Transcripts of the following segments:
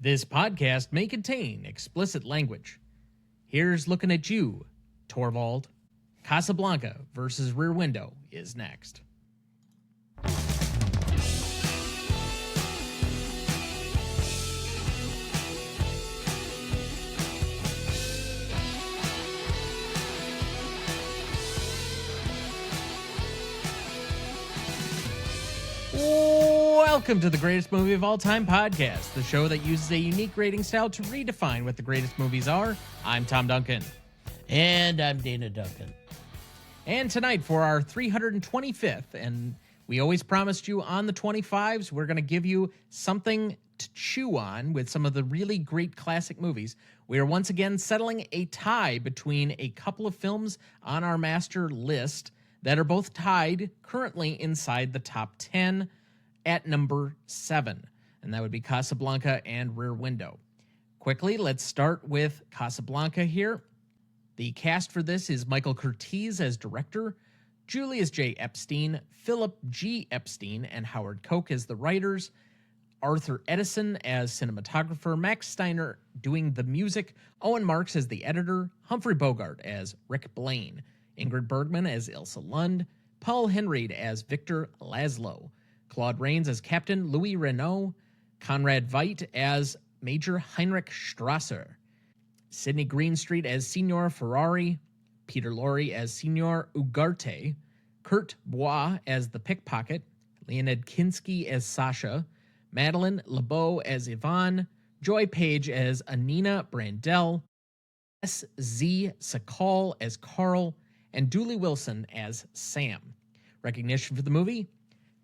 This podcast may contain explicit language. Here's looking at you, Torvald. Casablanca versus Rear Window is next. Welcome to the Greatest Movie of All Time podcast, the show that uses a unique rating style to redefine what the greatest movies are. I'm Tom Duncan. And I'm Dana Duncan. And tonight for our 325th, and we always promised you on the 25s, we're going to give you something to chew on with some of the really great classic movies. We are once again settling a tie between a couple of films on our master list that are both tied currently inside the top 10 at number 7, and that would be Casablanca and Rear Window. Quickly, let's start with Casablanca here. The cast for this is Michael Curtiz as director, Julius J. Epstein, Philip G. Epstein, and Howard Koch as the writers, Arthur Edison as cinematographer, Max Steiner doing the music, Owen Marks as the editor, Humphrey Bogart as Rick Blaine, Ingrid Bergman as Ilsa Lund, Paul Henreid as Victor Laszlo, Claude Rains as Captain Louis Renault, Conrad Veidt as Major Heinrich Strasser, Sidney Greenstreet as Signor Ferrari, Peter Lorre as Signor Ugarte, Kurt Bois as the pickpocket, Leonid Kinski as Sasha, Madeleine LeBeau as Yvonne, Joy Page as Anina Brandel, S.Z. Sakal as Carl, and Dooley Wilson as Sam. Recognition for the movie: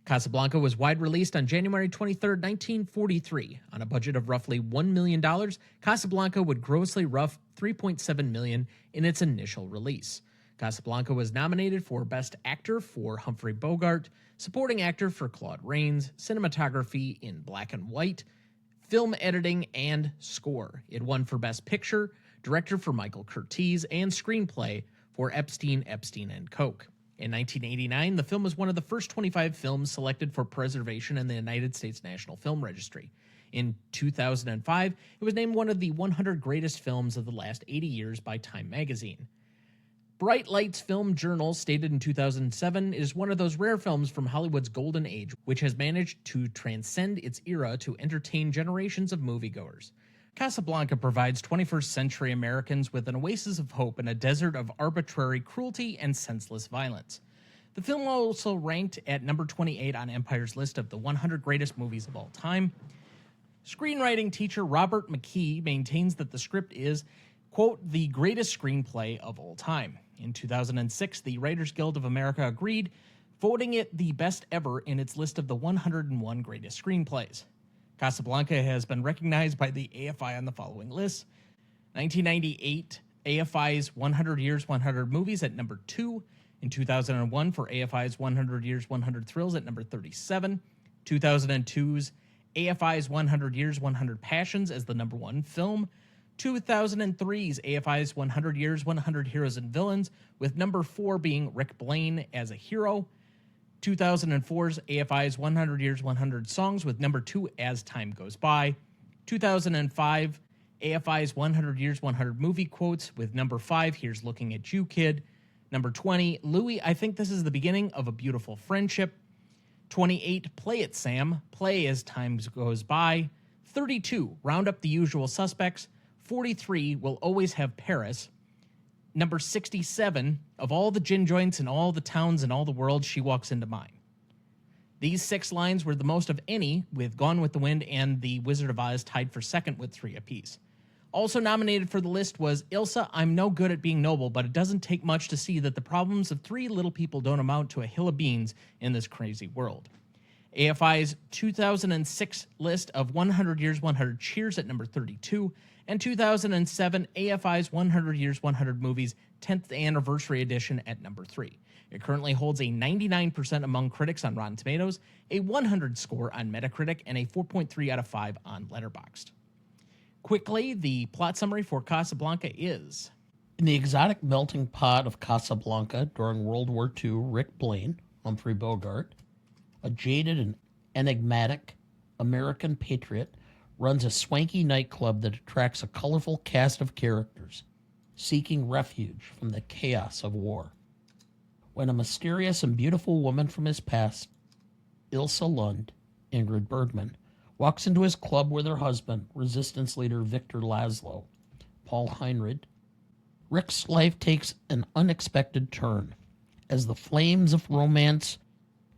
Casablanca was wide released on January 23, 1943. On a budget of roughly $1 million, Casablanca would grossly rough $3.7 million in its initial release. Casablanca was nominated for Best Actor for Humphrey Bogart, Supporting Actor for Claude Rains, Cinematography in Black and White, Film Editing, and Score. It won for Best Picture, Director for Michael Curtiz, and Screenplay for Epstein, and Koch. In 1989, the film was one of the first 25 films selected for preservation in the United States National Film Registry. In 2005, it was named one of the 100 greatest films of the last 80 years by Time magazine. Bright Lights Film Journal stated in 2007 it is one of those rare films from Hollywood's golden age which has managed to transcend its era to entertain generations of moviegoers. Casablanca provides 21st century Americans with an oasis of hope in a desert of arbitrary cruelty and senseless violence. The film also ranked at number 28 on Empire's list of the 100 greatest movies of all time. Screenwriting teacher Robert McKee maintains that the script is, quote, the greatest screenplay of all time. In 2006, the Writers Guild of America agreed, voting it the best ever in its list of the 101 greatest screenplays. Casablanca has been recognized by the AFI on the following lists: 1998, AFI's 100 Years, 100 Movies at number 2. In 2001, for AFI's 100 Years, 100 Thrills at number 37. 2002's AFI's 100 Years, 100 Passions as the number 1 film. 2003's AFI's 100 Years, 100 Heroes and Villains, with number 4 being Rick Blaine as a hero. 2004's AFI's 100 Years, 100 Songs, with number 2 As Time Goes By. 2005, AFI's 100 Years, 100 Movie Quotes, with number 5 Here's Looking at You, Kid. Number 20, Louis, I Think This Is the Beginning of a Beautiful Friendship. 28, Play It, Sam, Play As Time Goes By. 32, Round Up the Usual Suspects. 43, Will Always Have Paris. Number 67, of all the gin joints in all the towns in all the world, she walks into mine. These 6 lines were the most of any, with Gone with the Wind and The Wizard of Oz tied for second with 3 apiece. Also nominated for the list was Ilsa, I'm no good at being noble, but it doesn't take much to see that the problems of 3 little people don't amount to a hill of beans in this crazy world. AFI's 2006 list of 100 Years, 100 Cheers at number 32, and 2007 AFI's 100 Years, 100 Movies 10th Anniversary Edition at number 3. It currently holds a 99% among critics on Rotten Tomatoes, a 100 score on Metacritic, and a 4.3 out of 5 on Letterboxd. Quickly, the plot summary for Casablanca is: In the exotic melting pot of Casablanca during World War II, Rick Blaine, Humphrey Bogart, a jaded and enigmatic American patriot, runs a swanky nightclub that attracts a colorful cast of characters seeking refuge from the chaos of war. When a mysterious and beautiful woman from his past, Ilsa Lund, Ingrid Bergman, walks into his club with her husband, resistance leader Victor Laszlo, Paul Henreid, Rick's life takes an unexpected turn. As the flames of romance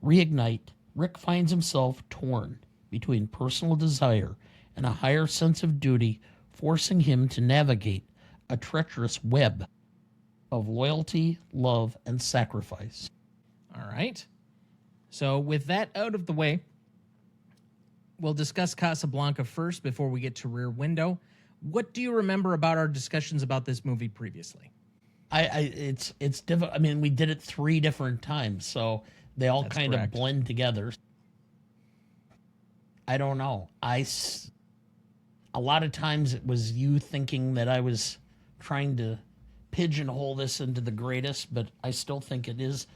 reignite, Rick finds himself torn between personal desire and a higher sense of duty, forcing him to navigate a treacherous web of loyalty, love, and sacrifice. All right. So with that out of the way, we'll discuss Casablanca first before we get to Rear Window. What do you remember about our discussions about this movie previously? It's difficult. I mean, we did it 3 different times, so they all That's kind correct. of blend together. I don't know. A lot of times it was you thinking that I was trying to pigeonhole this into the greatest, but I still think it is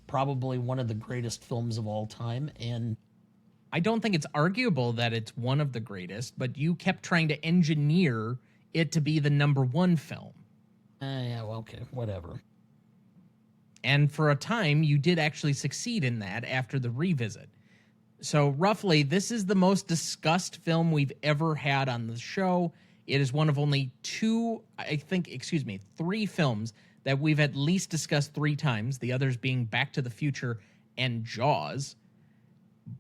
probably one of the greatest films of all time. And I don't think it's arguable that it's one of the greatest, but you kept trying to engineer it to be the number 1 film. yeah, well, okay, whatever. And for a time, you did actually succeed in that after the revisit. So roughly, this is the most discussed film we've ever had on the show. It is one of only 3 films that we've at least discussed 3 times, the others being Back to the Future and Jaws.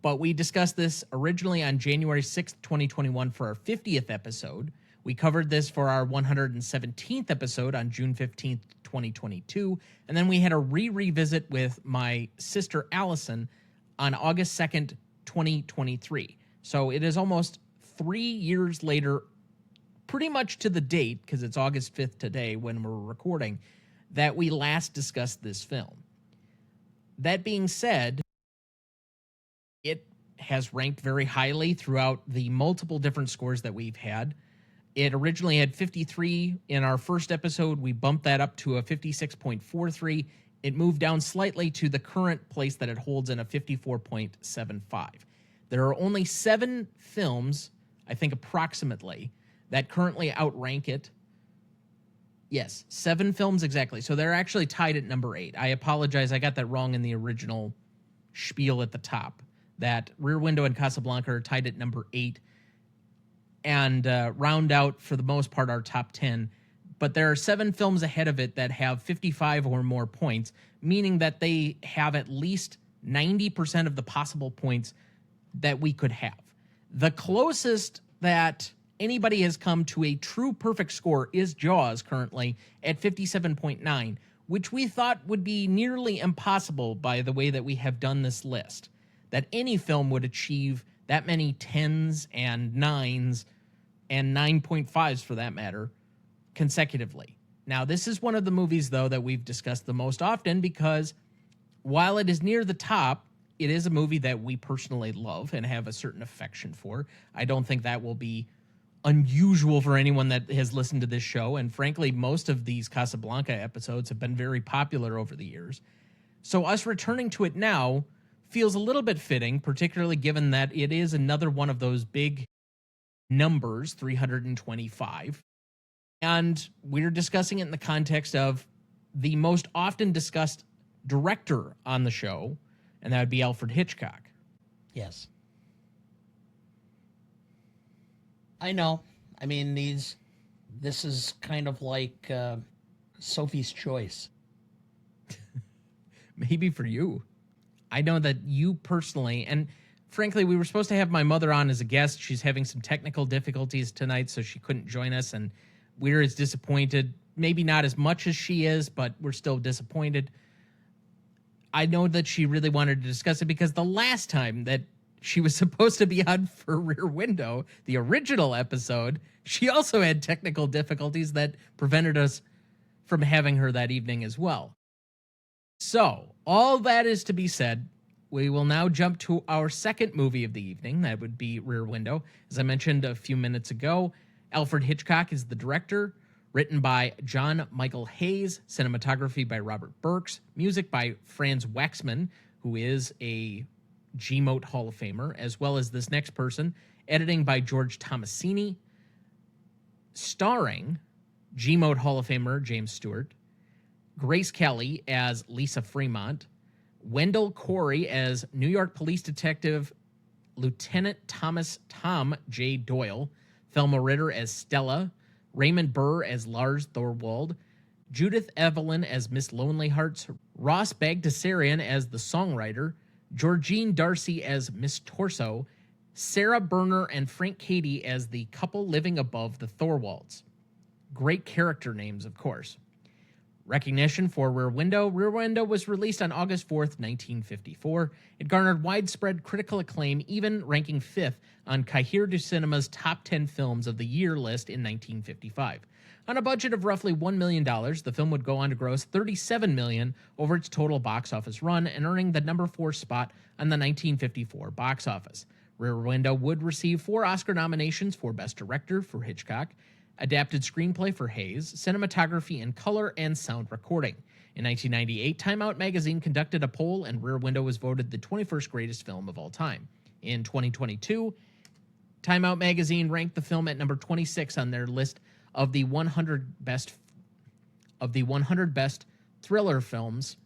But we discussed this originally on January 6th, 2021 for our 50th episode. We covered this for our 117th episode on June 15th, 2022. And then we had a revisit with my sister Allison on August 2nd, 2023. So it is almost 3 years later, pretty much to the date, because it's August 5th today when we're recording, that we last discussed this film. That being said, it has ranked very highly throughout the multiple different scores that we've had. It originally had 53 in our first episode. We bumped that up to a 56.43. It moved down slightly to the current place that it holds in a 54.75. There are only 7 films, I think approximately, that currently outrank it. Yes, 7 films exactly. So they're actually tied at number 8. I apologize. I got that wrong in the original spiel at the top. That Rear Window and Casablanca are tied at number 8 and round out, for the most part, our top 10. But there are 7 films ahead of it that have 55 or more points, meaning that they have at least 90% of the possible points that we could have. The closest that anybody has come to a true perfect score is Jaws, currently at 57.9, which we thought would be nearly impossible by the way that we have done this list. That any film would achieve that many 10s and 9s and 9.5s for that matter consecutively. Now, this is one of the movies, though, that we've discussed the most often because while it is near the top, it is a movie that we personally love and have a certain affection for. I don't think that will be unusual for anyone that has listened to this show, and frankly, most of these Casablanca episodes have been very popular over the years. So us returning to it now feels a little bit fitting, particularly given that it is another one of those big numbers, 325. And we're discussing it in the context of the most often discussed director on the show, and that would be Alfred Hitchcock. Yes. I know. I mean, this is kind of like Sophie's Choice. Maybe for you. I know that you personally, and frankly, we were supposed to have my mother on as a guest. She's having some technical difficulties tonight, so she couldn't join us, and we're as disappointed. Maybe not as much as she is, but we're still disappointed. I know that she really wanted to discuss it because the last time that she was supposed to be on for Rear Window, the original episode, she also had technical difficulties that prevented us from having her that evening as well. So, all that is to be said, we will now jump to our second movie of the evening. That would be Rear Window. As I mentioned a few minutes ago, Alfred Hitchcock is the director, written by John Michael Hayes, cinematography by Robert Burks, music by Franz Waxman, who is a GMOAT Hall of Famer, as well as this next person, editing by George Tomasini, starring GMOAT Hall of Famer James Stewart, Grace Kelly as Lisa Fremont, Wendell Corey as New York Police Detective Lieutenant Thomas Tom J. Doyle, Thelma Ritter as Stella, Raymond Burr as Lars Thorwald, Judith Evelyn as Miss Lonelyhearts, Ross Bagdasarian as the songwriter, Georgine Darcy as Miss Torso, Sarah Berner and Frank Cady as the couple living above the Thorwalds. Great character names, of course. Recognition for Rear Window. Rear Window was released on August 4th, 1954. It garnered widespread critical acclaim, even ranking 5th on Cahiers du Cinema's top 10 films of the year list in 1955. On a budget of roughly $1 million, the film would go on to gross $37 million over its total box office run and earning the number 4 spot on the 1954 box office. Rear Window would receive 4 Oscar nominations for Best Director for Hitchcock, Adapted Screenplay for Hayes, Cinematography and Color, and Sound Recording. In 1998, Time Out magazine conducted a poll, and Rear Window was voted the 21st greatest film of all time. In 2022, Time Out magazine ranked the film at number 26 on their list of the 100 best thriller films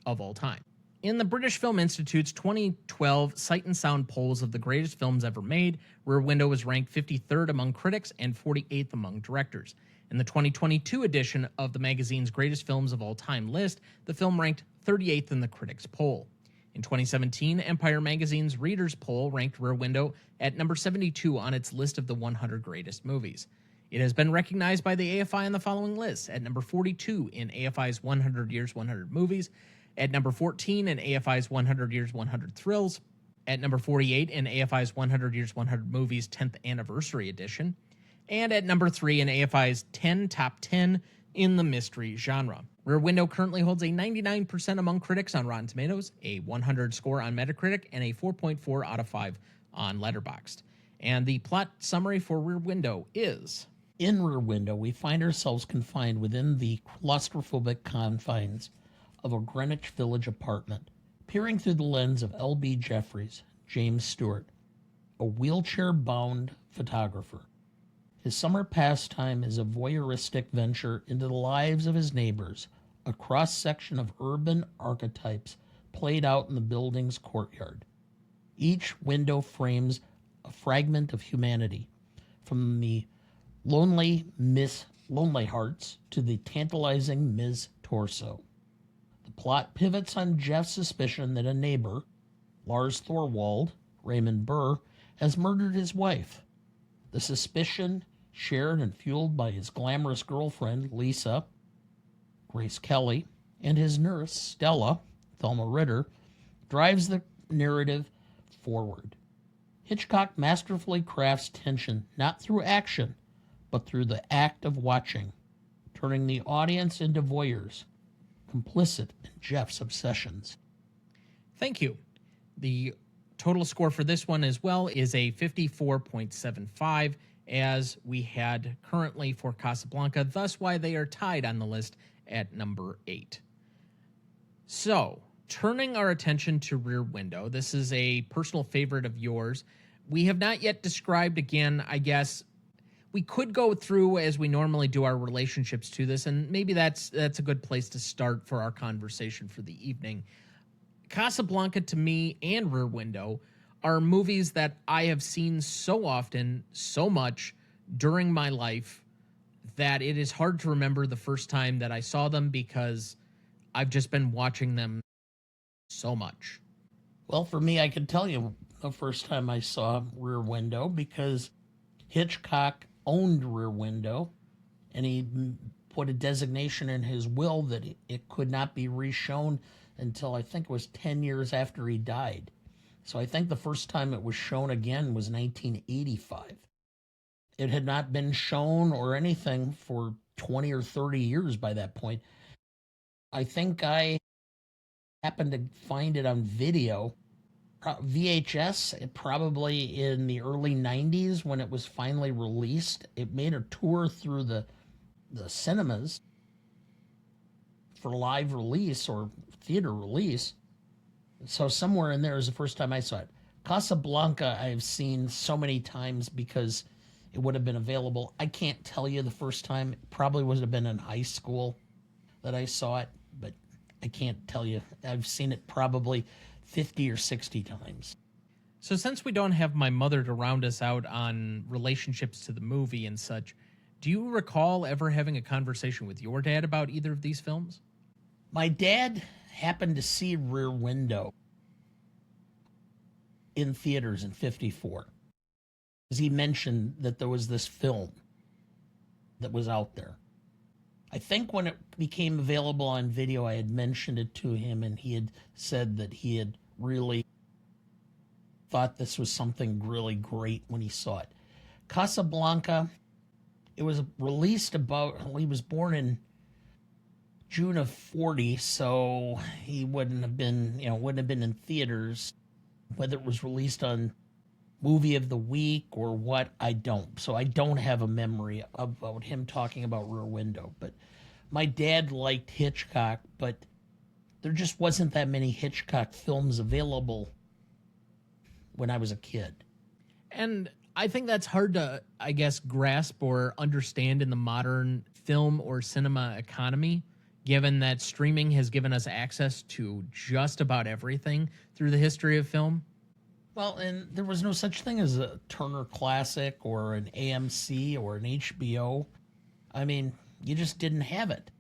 of all time. In the British Film Institute's 2012 Sight and Sound polls of the greatest films ever made, Rear Window was ranked 53rd among critics and 48th among directors. In the 2022 edition of the magazine's greatest films of all time list, the film ranked 38th in the critics' poll. In 2017, Empire magazine's readers' poll ranked Rear Window at number 72 on its list of the 100 greatest movies. It has been recognized by the AFI on the following lists: at number 42 in AFI's 100 Years, 100 Movies, at number 14 in AFI's 100 Years, 100 Thrills, at number 48 in AFI's 100 Years, 100 Movies 10th Anniversary Edition, and at number 3 in AFI's 10 Top 10 in the mystery genre. Rear Window currently holds a 99% among critics on Rotten Tomatoes, a 100 score on Metacritic, and a 4.4 out of 5 on Letterboxd. And the plot summary for Rear Window is: in Rear Window, we find ourselves confined within the claustrophobic confines of a Greenwich Village apartment, peering through the lens of LB Jefferies, James Stewart, a wheelchair-bound photographer. His summer pastime is a voyeuristic venture into the lives of his neighbors, a cross-section of urban archetypes played out in the building's courtyard. Each window frames a fragment of humanity, from the lonely Miss Lonelyhearts to the tantalizing Ms. Torso. The plot pivots on Jeff's suspicion that a neighbor, Lars Thorwald, Raymond Burr, has murdered his wife. The suspicion, shared and fueled by his glamorous girlfriend, Lisa, Grace Kelly, and his nurse, Stella, Thelma Ritter, drives the narrative forward. Hitchcock masterfully crafts tension not through action, but through the act of watching, turning the audience into voyeurs, complicit in Jeff's obsessions. Thank you. The total score for this one as well is a 54.75, as we had currently for Casablanca, thus why they are tied on the list at number 8. So, turning our attention to Rear Window, this is a personal favorite of yours. We have not yet described, again, I guess, we could go through as we normally do our relationships to this, and maybe that's a good place to start for our conversation for the evening. Casablanca, to me, and Rear Window are movies that I have seen so often, so much during my life, that it is hard to remember the first time that I saw them, because I've just been watching them so much. Well, for me, I could tell you the first time I saw Rear Window, because Hitchcock owned Rear Window, and he put a designation in his will that it could not be reshown until I think it was 10 years after he died. So I think the first time it was shown again was 1985. It had not been shown or anything for 20 or 30 years by that point. I think I happened to find it on video, VHS, probably in the early 90s when it was finally released. It made a tour through the cinemas for live release or theater release. So somewhere in there is the first time I saw it. Casablanca I've seen so many times because it would have been available. I can't tell you the first time. It probably would have been in high school that I saw it, but I can't tell you. I've seen it probably 50 or 60 times. So since we don't have my mother to round us out on relationships to the movie and such, do you recall ever having a conversation with your dad about either of these films? My dad happened to see Rear Window in theaters in 54. Because he mentioned that there was this film that was out there. I think when it became available on video, I had mentioned it to him, and he had said that he had really thought this was something really great when he saw it. Casablanca, it was released he was born in June of 40, so he wouldn't have been in theaters. Whether it was released on Movie of the Week or what, I don't. So I don't have a memory about him talking about Rear Window. But my dad liked Hitchcock, but there just wasn't that many Hitchcock films available when I was a kid. And I think that's hard to, I guess, grasp or understand in the modern film or cinema economy, given that streaming has given us access to just about everything through the history of film. Well, and there was no such thing as a Turner Classic or an AMC or an HBO. I mean, you just didn't have it.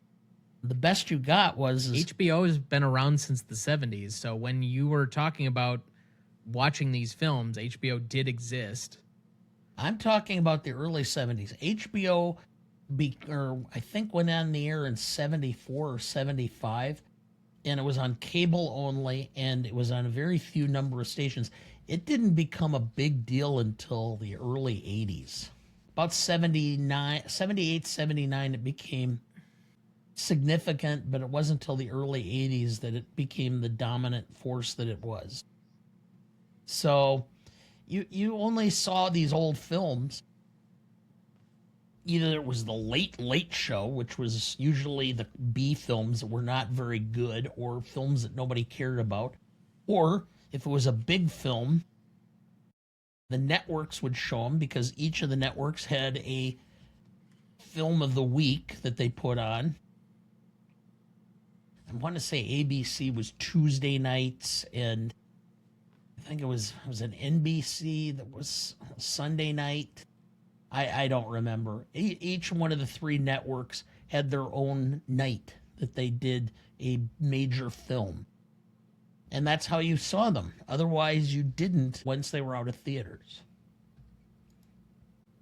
The best you got was... HBO has been around since the 70s, so when you were talking about watching these films, HBO did exist. I'm talking about the early 70s. HBO, I think, went on the air in 74 or 75, and it was on cable only, and it was on a very few number of stations. It didn't become a big deal until the early 80s. About 78, 79, it became significant, but it wasn't until the early 80s that it became the dominant force that it was. So you only saw these old films. Either it was the Late Show, which was usually the B films that were not very good, or films that nobody cared about, or if it was a big film, the networks would show them because each of the networks had a film of the week that they put on. I want to say ABC was Tuesday nights, and I think it was an NBC that was Sunday night. I don't remember. Each one of the three networks had their own night that they did a major film. And that's how you saw them. Otherwise, you didn't once they were out of theaters.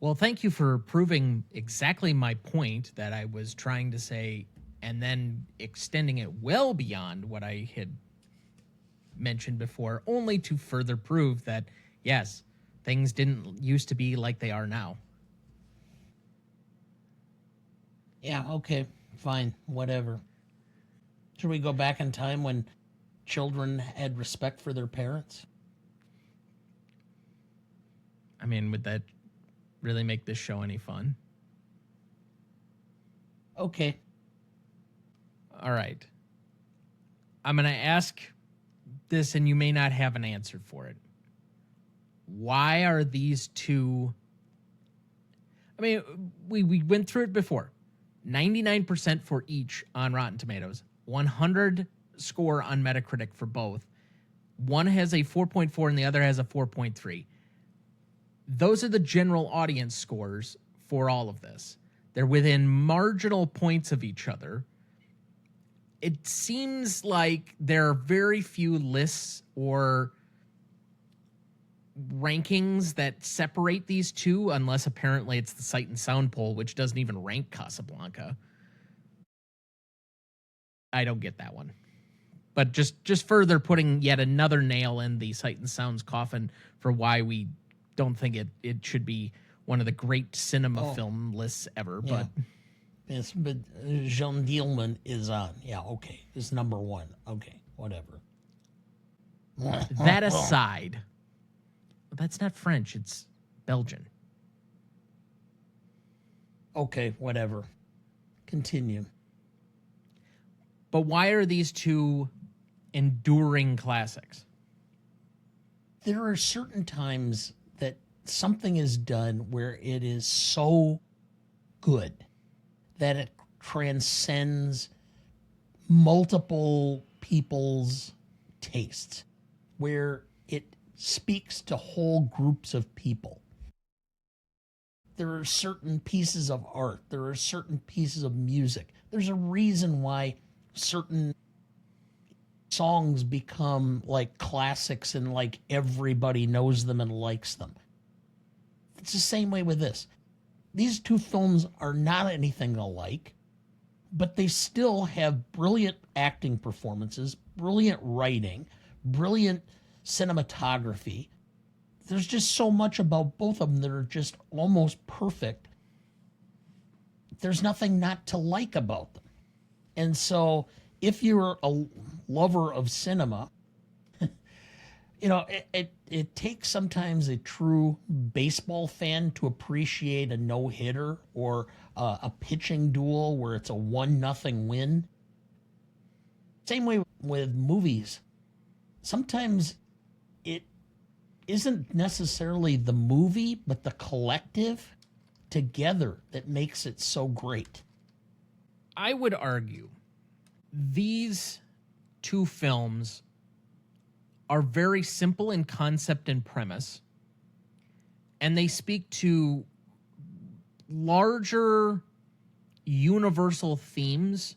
Well, thank you for proving exactly my point that I was trying to say, and then extending it well beyond what I had mentioned before, only to further prove that, yes, things didn't used to be like they are now. Yeah, okay, fine, whatever. Should we go back in time when children had respect for their parents? I mean, would that really make this show any fun? Okay. All right. I'm going to ask this, and you may not have an answer for it. Why are these two... I mean, we went through it before. 99% for each on Rotten Tomatoes. 100 score on Metacritic for both. One has a 4.4 and the other has a 4.3. Those are the general audience scores for all of this. They're within marginal points of each other. It seems like there are very few lists or rankings that separate these two, unless apparently it's the Sight and Sound poll, which doesn't even rank Casablanca. I don't get that one. But just further putting yet another nail in the Sight and Sound's coffin for why we don't think it should be one of the great cinema film lists ever. Yeah. But yes, but Jean Dielman is on. Yeah, okay. Is number one. Okay, whatever. that aside, that's not French, it's Belgian. Okay, whatever. Continue. But why are these two enduring classics? there are certain times that something is done where it is so good that it transcends multiple people's tastes, where it speaks to whole groups of people. There are certain pieces of art, there are certain pieces of music. There's a reason why certain songs become like classics and like everybody knows them and likes them. It's the same way with this. These two films are not anything alike, but they still have brilliant acting performances, brilliant writing, brilliant cinematography. There's just so much about both of them that are just almost perfect. There's nothing not to like about them. And so if you're a lover of cinema, you know, it takes sometimes a true baseball fan to appreciate a no-hitter or a pitching duel where it's a 1-0 win. Same way with movies. Sometimes it isn't necessarily the movie, but the collective together that makes it so great. I would argue these two films are very simple in concept and premise, and they speak to larger universal themes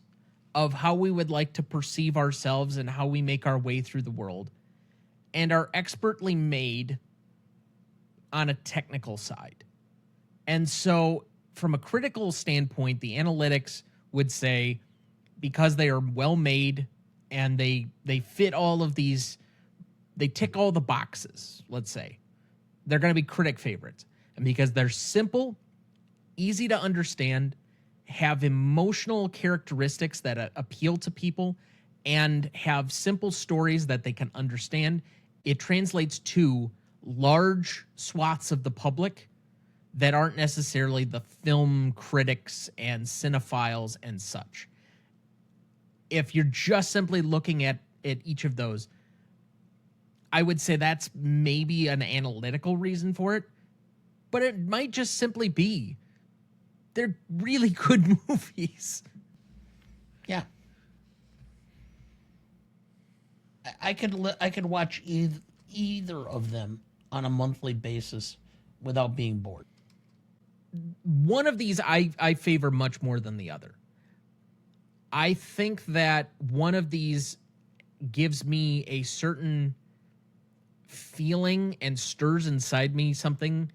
of how we would like to perceive ourselves and how we make our way through the world, and are expertly made on a technical side. And so from a critical standpoint, the analytics would say, because they are well made and they fit all of these, they tick all the boxes, let's say, they're going to be critic favorites. And because they're simple, easy to understand, have emotional characteristics that appeal to people, and have simple stories that they can understand, it translates to large swaths of the public that aren't necessarily the film critics and cinephiles and such. If you're just simply looking at each of those, I would say that's maybe an analytical reason for it, but it might just simply be they're really good movies. Yeah. I could watch either of them on a monthly basis without being bored. One of these I favor much more than the other. I think that one of these gives me a certain feeling and stirs inside me something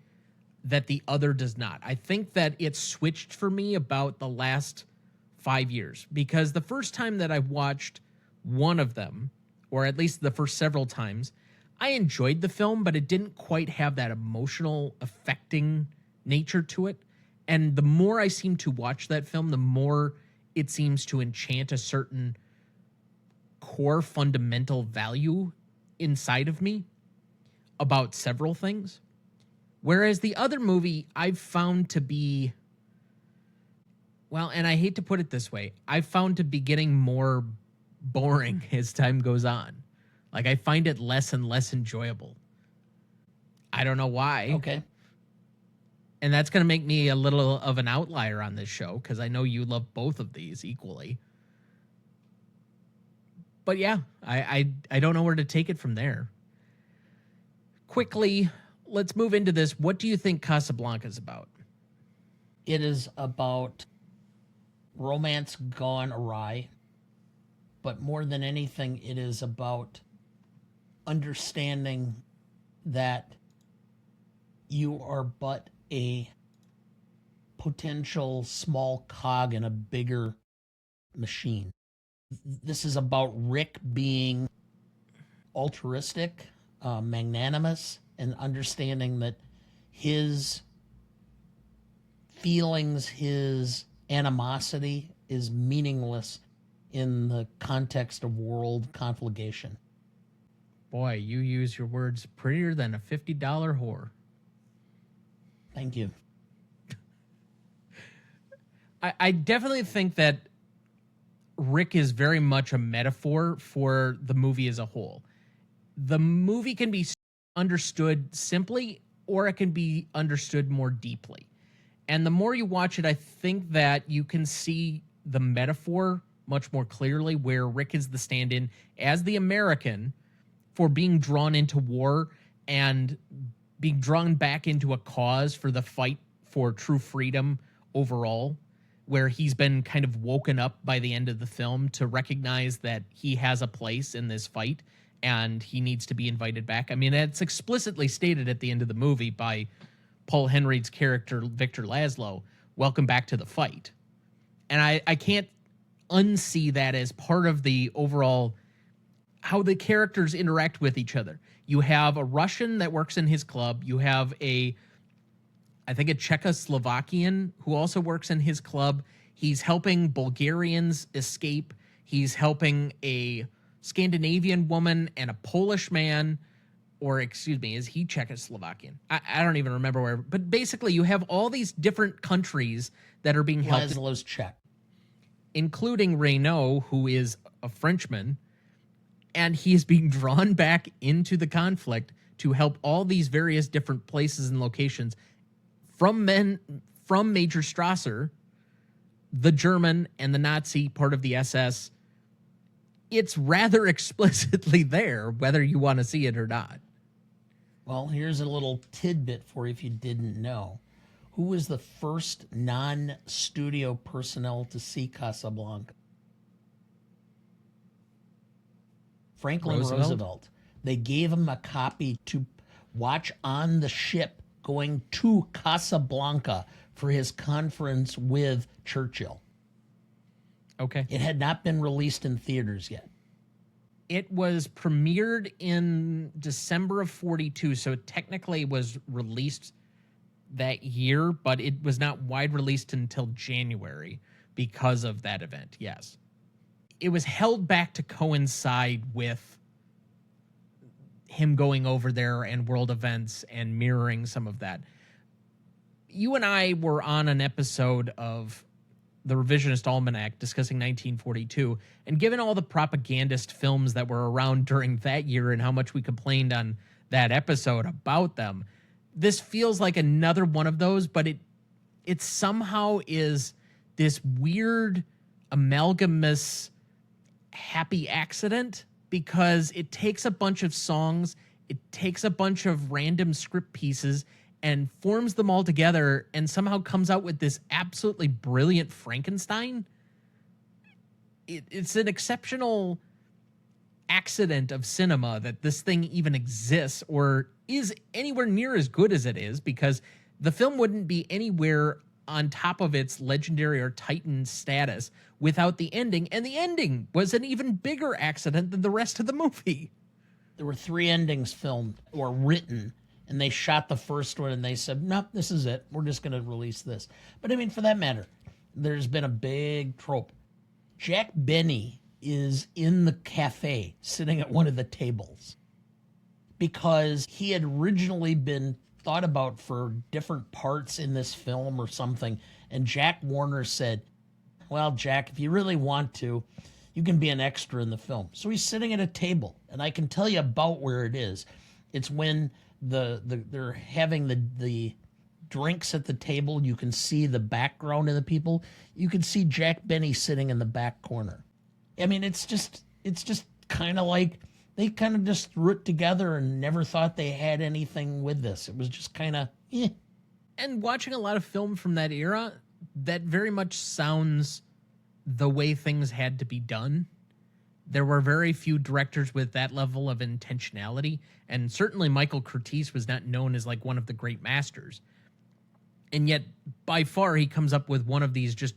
that the other does not. I think that it switched for me about the last 5 years, because the first time that I watched one of them, or at least the first several times, I enjoyed the film, but it didn't quite have that emotional, affecting nature to it. And the more I seem to watch that film, the more it seems to enchant a certain core fundamental value inside of me about several things. Whereas the other movie I've found to be, well, and I hate to put it this way, I've found to be getting more boring as time goes on. Like, I find it less and less enjoyable. I don't know why. Okay. And that's going to make me a little of an outlier on this show, because I know you love both of these equally. But yeah, I don't know where to take it from there. Quickly, let's move into this. What do you think Casablanca is about? It is about romance gone awry, but more than anything, it is about understanding that you are but a potential small cog in a bigger machine. This is about Rick being altruistic, magnanimous, and understanding that his feelings, his animosity is meaningless in the context of world conflagration. Boy, you use your words prettier than a $50 whore. Thank you. I definitely think that Rick is very much a metaphor for the movie as a whole. The movie can be understood simply or it can be understood more deeply. And the more you watch it, I think that you can see the metaphor much more clearly, where Rick is the stand-in as the American for being drawn into war and being drawn back into a cause for the fight for true freedom overall, where he's been kind of woken up by the end of the film to recognize that he has a place in this fight and he needs to be invited back. I mean, it's explicitly stated at the end of the movie by Paul Henreid's character, Victor Laszlo, welcome back to the fight. And I can't unsee that as part of the overall how the characters interact with each other. You have a Russian that works in his club. You have I think a Czechoslovakian who also works in his club. He's helping Bulgarians escape. He's helping a Scandinavian woman and a Polish man, or excuse me, is he Czechoslovakian? I don't even remember where, but basically you have all these different countries that are being helped. Laszlo's Czech. Including Reynaud, who is a Frenchman, and he is being drawn back into the conflict to help all these various different places and locations from Major Strasser, the German and the Nazi part of the SS. It's rather explicitly there, whether you want to see it or not. Well, here's a little tidbit for you if you didn't know. Who was the first non-studio personnel to see Casablanca? Franklin Roosevelt. They gave him a copy to watch on the ship going to Casablanca for his conference with Churchill. Okay. It had not been released in theaters yet. It was premiered in December of 42, so it technically was released that year, but it was not wide released until January because of that event. Yes. It was held back to coincide with him going over there and world events and mirroring some of that. You and I were on an episode of the Revisionist Almanac discussing 1942, and given all the propagandist films that were around during that year and how much we complained on that episode about them, this feels like another one of those, but it somehow is this weird amalgamous happy accident, because it takes a bunch of songs, it takes a bunch of random script pieces and forms them all together and somehow comes out with this absolutely brilliant Frankenstein. It's an exceptional accident of cinema that this thing even exists or is anywhere near as good as it is, because the film wouldn't be anywhere on top of its legendary or titan status without the ending, and the ending was an even bigger accident than the rest of the movie. There were 3 endings filmed or written, and they shot the first one and they said, nope, this is it. We're just going to release this. But I mean, for that matter, there's been a big trope. Jack Benny is in the cafe sitting at one of the tables because he had originally been thought about for different parts in this film or something. And Jack Warner said, well, Jack, if you really want to, you can be an extra in the film. So he's sitting at a table, and I can tell you about where it is. It's when they're having the drinks at the table. You can see the background of the people. You can see Jack Benny sitting in the back corner. I mean, it's just kind of like they kind of just threw it together and never thought they had anything with this. It was just kind of, eh. And watching a lot of film from that era, that very much sounds the way things had to be done. There were very few directors with that level of intentionality, and certainly Michael Curtiz was not known as like one of the great masters. And yet, by far, he comes up with one of these just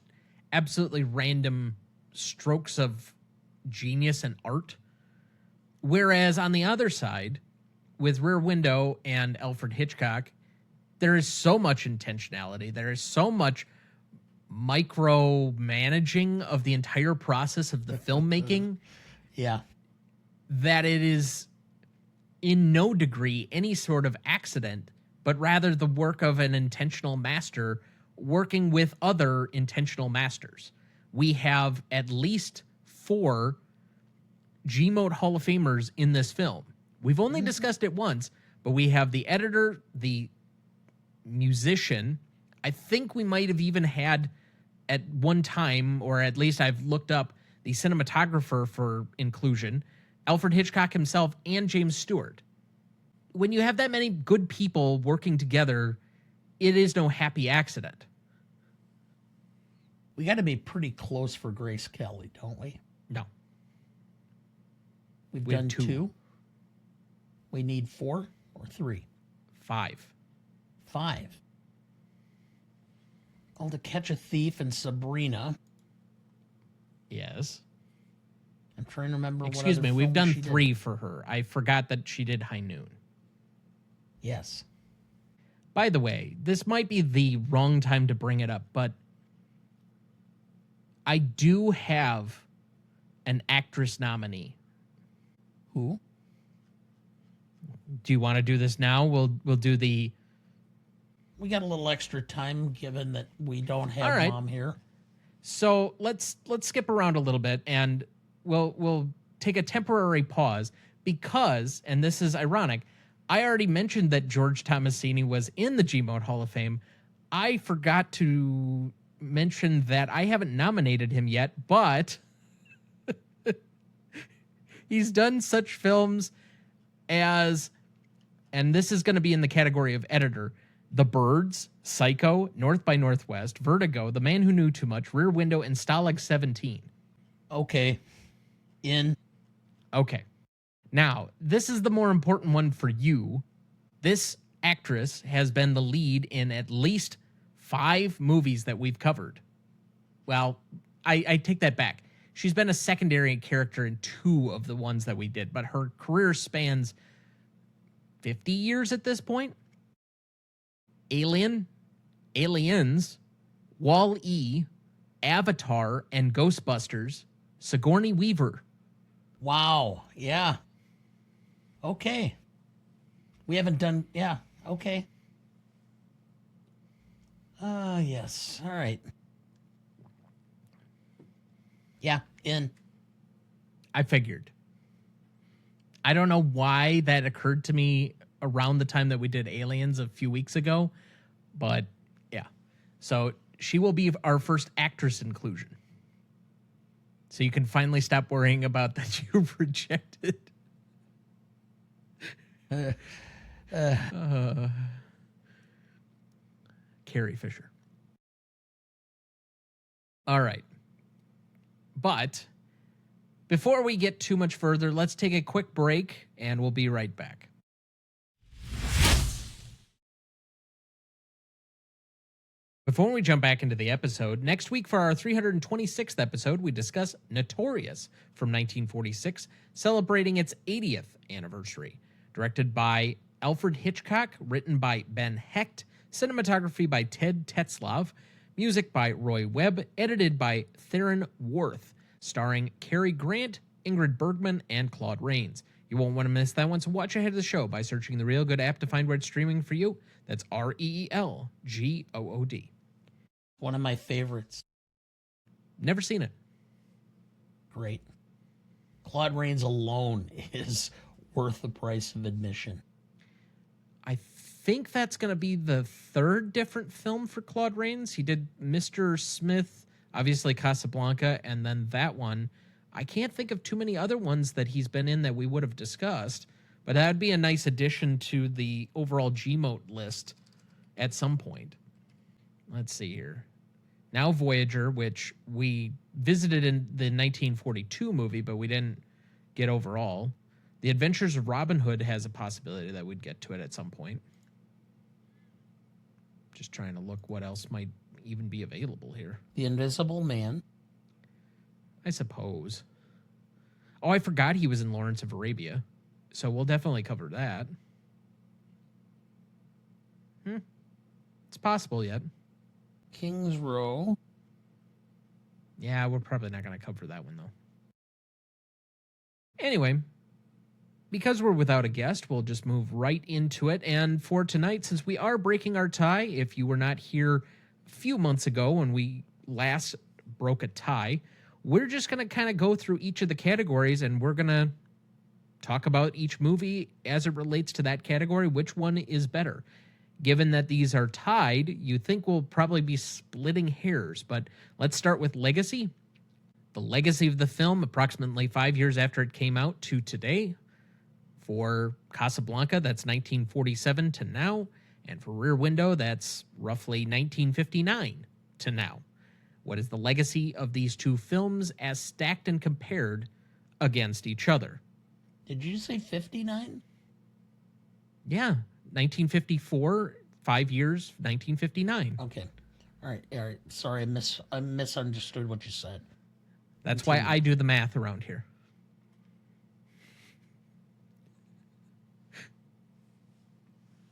absolutely random strokes of genius and art. Whereas on the other side, with Rear Window and Alfred Hitchcock, there is so much intentionality. There is so much micromanaging of the entire process of the filmmaking. Yeah. That it is in no degree any sort of accident, but rather the work of an intentional master working with other intentional masters. We have at least 4 GMOAT Hall of Famers in this film. We've only discussed it once, But we have the editor, the musician. I think we might have even had at one time, or at least I've looked up, the cinematographer for inclusion, Alfred Hitchcock himself, and James Stewart. When you have that many good people working together, it is no happy accident. We got to be pretty close for Grace Kelly, don't we? No. We've We done have two. We need 4 or 3? 5. 5. Oh, To Catch a Thief and Sabrina. Yes. I'm trying to remember what Excuse other me, we've films done she did. 3 for her. I forgot that she did High Noon. Yes. By the way, this might be the wrong time to bring it up, but I do have an actress nominee. Who? Do you want to do this now? We'll do the... We got a little extra time given that we don't have All right. Mom here. So let's skip around a little bit, and we'll take a temporary pause because, and this is ironic, I already mentioned that George Tomasini was in the GMOAT Hall of Fame. I forgot to mention that I haven't nominated him yet, but he's done such films as, and this is going to be in the category of editor, The Birds, Psycho, North by Northwest, Vertigo, The Man Who Knew Too Much, Rear Window, and Stalag 17. Okay. In. Okay. Now, this is the more important one for you. This actress has been the lead in at least 5 movies that we've covered. Well, I take that back. She's been a secondary character in 2 of the ones that we did, but her career spans 50 years at this point. Alien, Aliens, Wall-E, Avatar, and Ghostbusters, Sigourney Weaver. Wow. Yeah. Okay. We haven't done. Yeah. Okay. Yes. All right. Yeah. In. I figured. I don't know why that occurred to me around the time that we did Aliens a few weeks ago, but yeah. So she will be our first actress inclusion. So you can finally stop worrying about that you've rejected. Carrie Fisher. All right. But before we get too much further, let's take a quick break and we'll be right back. Before we jump back into the episode, next week for our 326th episode, we discuss Notorious from 1946, celebrating its 80th anniversary. Directed by Alfred Hitchcock, written by Ben Hecht, cinematography by Ted Tetzlaff, music by Roy Webb, edited by Theron Worth, starring Cary Grant, Ingrid Bergman, and Claude Rains. You won't want to miss that one, so watch ahead of the show by searching the Real Good app to find where it's streaming for you. That's REELGOOD. One of my favorites. Never seen it. Great. Claude Rains alone is worth the price of admission. I think that's going to be the 3rd different film for Claude Rains. He did Mr. Smith, obviously Casablanca, and then that one. I can't think of too many other ones that he's been in that we would have discussed, but that would be a nice addition to the overall GMOAT list at some point. Let's see here. Now Voyager, which we visited in the 1942 movie, but we didn't get overall. The Adventures of Robin Hood has a possibility that we'd get to it at some point. Just trying to look what else might even be available here. The Invisible Man. I suppose. Oh, I forgot he was in Lawrence of Arabia. So we'll definitely cover that. It's possible yet. King's Row. Yeah, we're probably not going to cover that one, though. Anyway, because we're without a guest, we'll just move right into it. And for tonight, since we are breaking our tie, if you were not here a few months ago when we last broke a tie, we're just going to kind of go through each of the categories and we're going to talk about each movie as it relates to that category. Which one is better? Given that these are tied, you think we'll probably be splitting hairs, but let's start with legacy. The legacy of the film, approximately 5 years after it came out to today. For Casablanca, that's 1947 to now. And for Rear Window, that's roughly 1959 to now. What is the legacy of these two films as stacked and compared against each other? Did you say 59? Yeah, 1954, 5 years, 1959. Okay. All right. Sorry, I misunderstood what you said. That's why I do the math around here.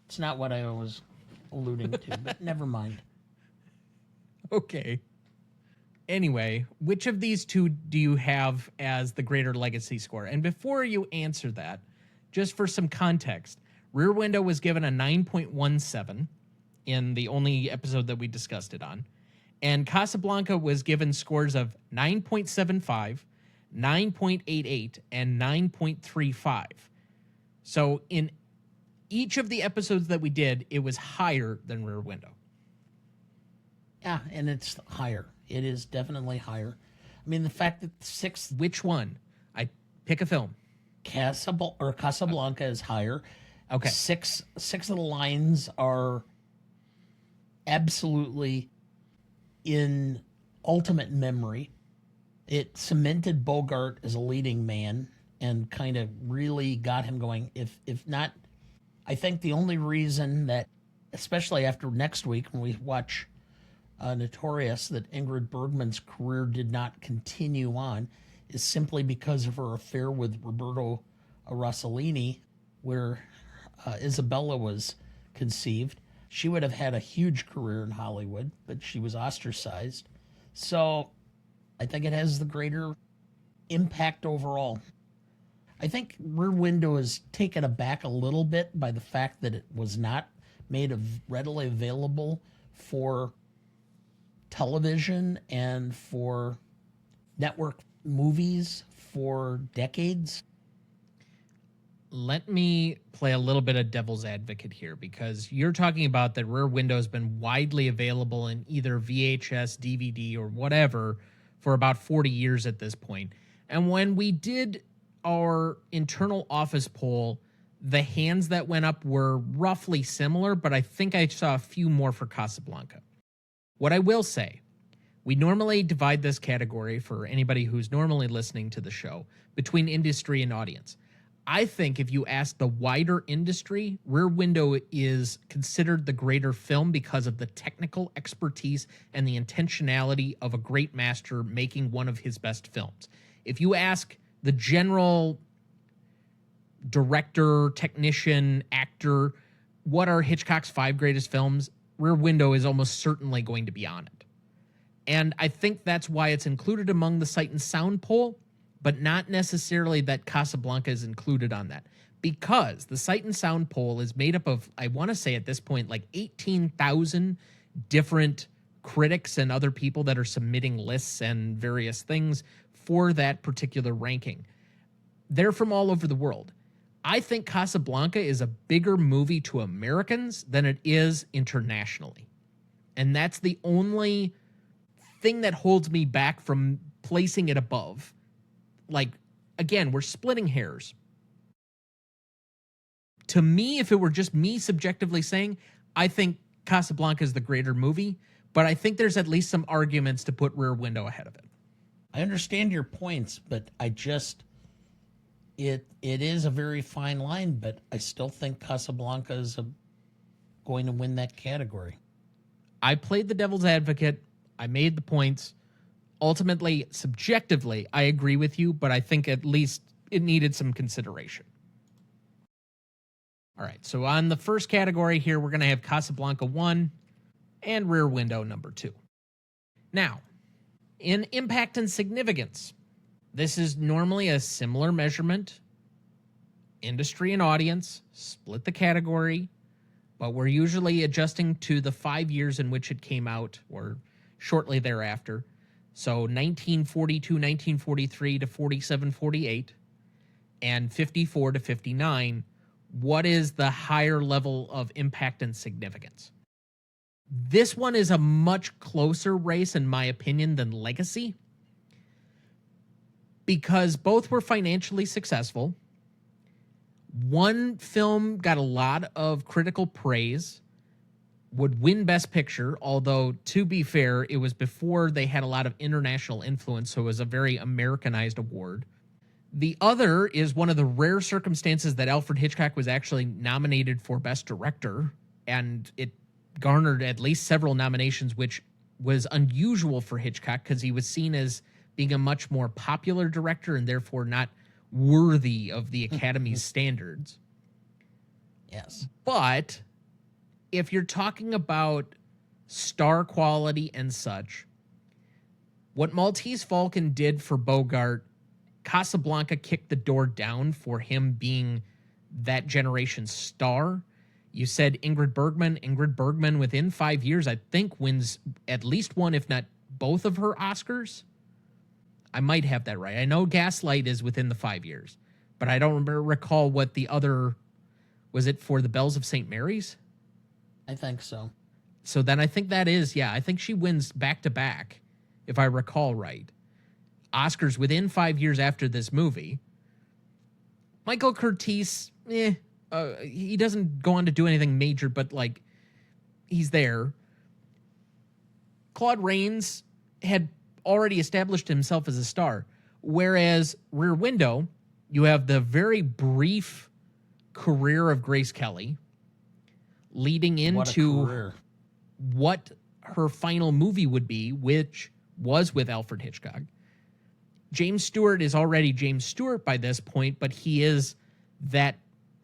It's not what I was alluding to, but never mind. Okay. Anyway, which of these two do you have as the greater legacy score? And before you answer that, just for some context, Rear Window was given a 9.17 in the only episode that we discussed it on. And Casablanca was given scores of 9.75, 9.88, and 9.35. So in each of the episodes that we did, it was higher than Rear Window. Yeah, and it's higher. It is definitely higher. I mean, the fact that sixth... Which one? I pick a film. Casablanca is higher. Okay. Six of the lines are absolutely in ultimate memory. It cemented Bogart as a leading man and kind of really got him going. If not, I think the only reason that, especially after next week when we watch Notorious, that Ingrid Bergman's career did not continue on is simply because of her affair with Roberto Rossellini, where Isabella was conceived. She would have had a huge career in Hollywood, but she was ostracized. So I think it has the greater impact overall. I think Rear Window is taken aback a little bit by the fact that it was not made readily available for television and for network movies for decades. Let me play a little bit of devil's advocate here, because you're talking about that Rear Window has been widely available in either VHS, DVD, or whatever for about 40 years at this point. And when we did our internal office poll, the hands that went up were roughly similar, but I think I saw a few more for Casablanca. What I will say, we normally divide this category, for anybody who's normally listening to the show, between industry and audience. I think if you ask the wider industry, Rear Window is considered the greater film because of the technical expertise and the intentionality of a great master making one of his best films. If you ask the general director, technician, actor, what are Hitchcock's 5 greatest films, Rear Window is almost certainly going to be on it. And I think that's why it's included among the Sight and Sound poll, but not necessarily that Casablanca is included on that. Because the Sight and Sound poll is made up of, I want to say at this point, like 18,000 different critics and other people that are submitting lists and various things for that particular ranking. They're from all over the world. I think Casablanca is a bigger movie to Americans than it is internationally. And that's the only thing that holds me back from placing it above. Like, again, we're splitting hairs. To me, if it were just me subjectively saying, I think Casablanca is the greater movie, but I think there's at least some arguments to put Rear Window ahead of it. I understand your points, but I just... It is a very fine line, but I still think Casablanca is going to win that category. I played the devil's advocate. I made the points. Ultimately, subjectively, I agree with you, but I think at least it needed some consideration. All right, so on the first category here, we're going to have Casablanca 1 and Rear Window number 2. Now, in impact and significance, this is normally a similar measurement. Industry and audience, split the category, but we're usually adjusting to the 5 years in which it came out or shortly thereafter. So 1942, 1943 to 47, 48. and 54 to 59, what is the higher level of impact and significance? This one is a much closer race, in my opinion, than Legacy, because both were financially successful. One film got a lot of critical praise, would win Best Picture, although, to be fair, it was before they had a lot of international influence, so it was a very Americanized award. The other is one of the rare circumstances that Alfred Hitchcock was actually nominated for Best Director, and it garnered at least several nominations, which was unusual for Hitchcock because he was seen as being a much more popular director and therefore not worthy of the Academy's standards. Yes. But if you're talking about star quality and such, what Maltese Falcon did for Bogart, Casablanca kicked the door down for him being that generation's star. You said Ingrid Bergman. Ingrid Bergman, within 5 years, I think wins at least one, if not both of her Oscars. I might have that right. I know Gaslight is within the 5 years, but I don't recall what the other, was it for The Bells of St. Mary's? I think so. So then I think that is, yeah, I think she wins back to back, if I recall right. Oscars within 5 years after this movie. Michael Curtiz, he doesn't go on to do anything major, but like, he's there. Claude Rains had already established himself as a star, whereas Rear Window, you have the very brief career of Grace Kelly leading into what her final movie would be, which was with Alfred Hitchcock. James Stewart is already James Stewart by this point, but he is that